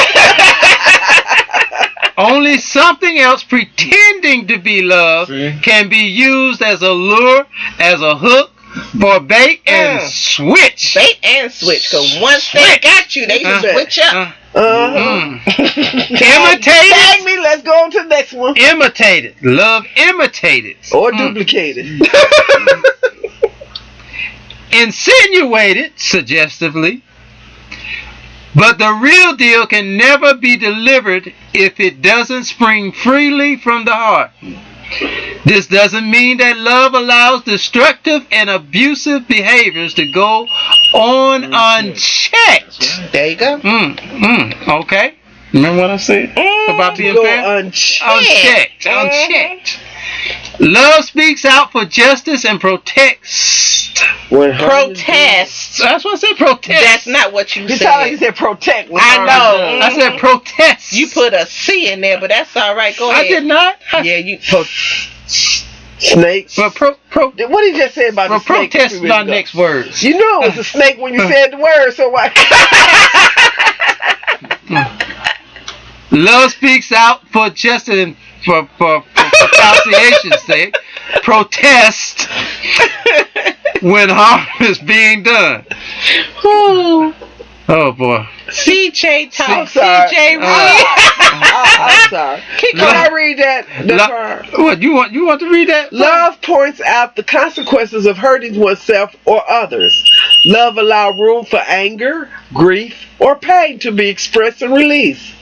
Only something else pretending to be love can be used as a lure, as a hook, for bait and switch. Bait and switch. Because once they got you, they just switch up. Imitated. Tag me. Let's go on to the next one. Imitated. Love imitated. Or duplicated. Insinuated, suggestively. But the real deal can never be delivered if it doesn't spring freely from the heart. This doesn't mean that love allows destructive and abusive behaviors to go on unchecked. There you go. Okay. Remember what I said about being fair? Unchecked. Love speaks out for justice and protects. Protest. That's what I said. Protest. That's not what you said. You said protect. I know. I said protest. You put a C in there, but that's all right. Go ahead. I did not. Yeah, you. Snakes. But what did you just say about the snake? Protest is my next words. You know it was a snake when you said the word, so why? Love speaks out for justice and for pronunciation's sake. Protest when harm is being done. Oh boy. CJ talk. CJ read. I'm sorry. Can I read that? What you want to read that? Love points out the consequences of hurting oneself or others. Love allows room for anger, grief, or pain to be expressed and released.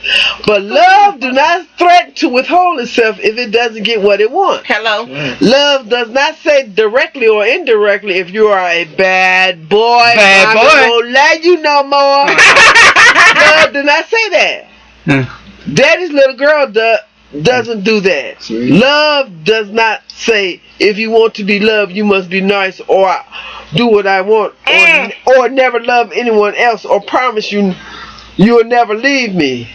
But love do not threaten to withhold itself if it doesn't get what it wants. Hello. Love does not say directly or indirectly if you are a bad boy. Bad boy. I won't let you no more. Love do not say that. Daddy's little girl doesn't do that. Sweet. Love does not say if you want to be loved, you must be nice or do what I want or never love anyone else or promise you will never leave me.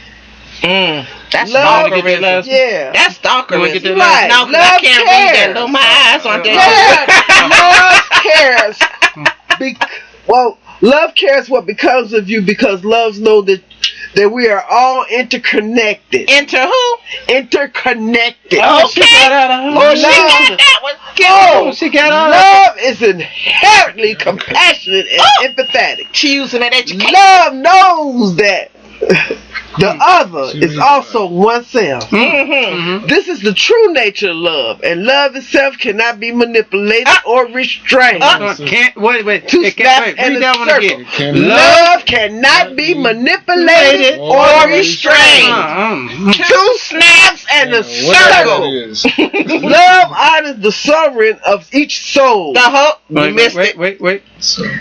That's Love, stalkerism. yeah. That's stalkerism. Right. No, 'cause Love I can't read that. cares. Though my eyes aren't that. Love cares. Love cares what becomes of you because love knows that we are all interconnected. Into who? Interconnected. Oh, she got out of her. Oh, she got that one. Oh, she got out of love is inherently compassionate and empathetic. She using an education. Love knows that the other is also oneself. This is the true nature of love, and love itself cannot be manipulated or restrained. Can't wait. Two snaps Read and that a one circle. again. Love cannot be manipulated or restrained. Two snaps and a circle. Love honors the sovereign of each soul. The whole. You missed it. Wait.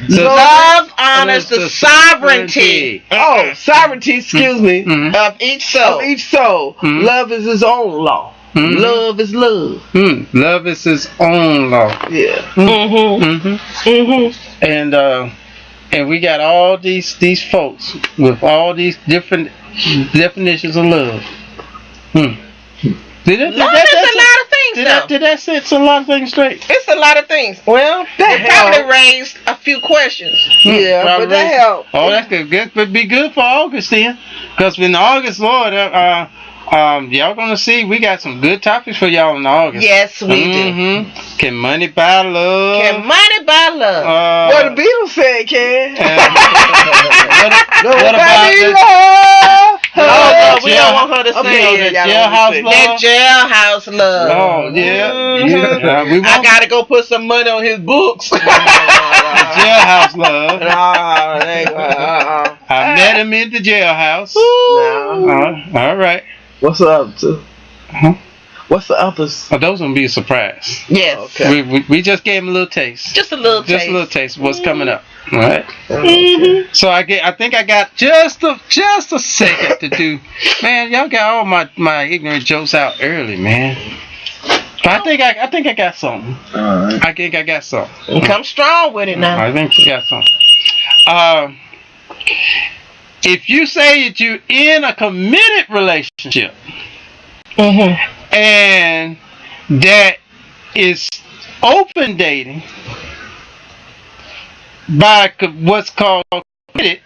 Love honors the sovereignty. Oh, sovereignty, excuse me, of each soul. of each soul. Love is his own law. Love is love. Love is his own law. Yeah. And we got all these folks with all these different definitions of love. Love is a lot of things, though. Did that set a lot of things straight? It's a lot of things. Well, it probably raised a few questions. Yeah, Probably. but that helped. Oh, that's good. That would be good for August then, because in August, Lord, y'all gonna see we got some good topics for y'all in August. Yes, we do. Can money buy love? Can money buy love? What the Beatles said, Ken. What about the love? Oh, we don't want her to Okay, sing. yeah, jailhouse love? That jailhouse love. Oh yeah. We I want gotta go put some money on his books. jailhouse love. I I met him in the jailhouse. All right. What's up, too? What's the others? Oh, those gonna be a surprise. Yes. Okay. We just gave him a little taste. Just a little taste. Just a little taste of what's coming up. All right. So I think I got just a second to do. Man, y'all got all my ignorant jokes out early, man. But I think I got something. All right. I think I got something. Come strong with it now. I think I got something. If you say that you're in a committed relationship and that is open dating by what's called committed,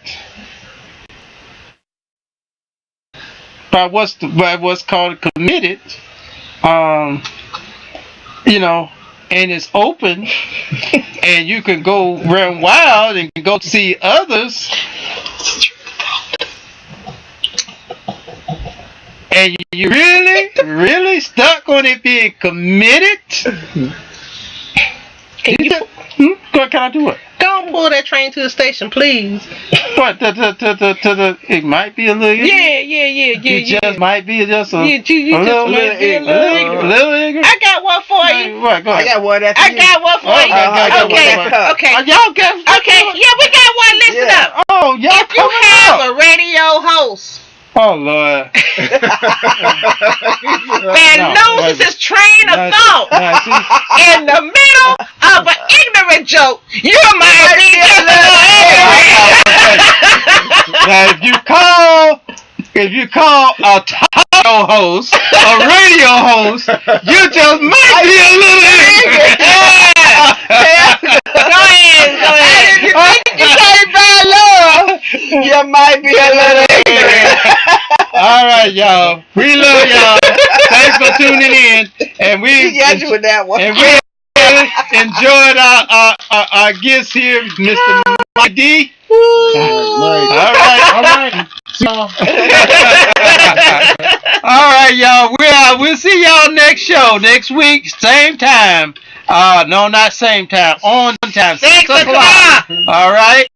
by what's called committed, and it's open, and you can go run wild and go see others, and you really stuck on it being committed. Can I do it? Don't pull that train to the station, please. What? It might be a little. Yeah. It just might be just a. You just might be a little ignorant. I got one for you. What? Go ahead. I got one after I you. got one for you. Okay. Y'all got. Okay. Yeah, we got one. Listen up. Oh, y'all If you coming have up. a radio host Oh Lord. that loses his train of thought in the middle of an ignorant joke, you might be just a little ignorant. Now, if you call a talk show host a radio host, you just might be a little ignorant. Go ahead. If you think you can't buy love, you might be a little ignorant. All right, y'all. We love y'all. Thanks for tuning in, and He got you with that one. and we enjoyed our guest here, Mr. Mike D. Mike. All right. All right, y'all. We'll see y'all next show next week, same time. No, not same time. On time. 6 o'clock. All right.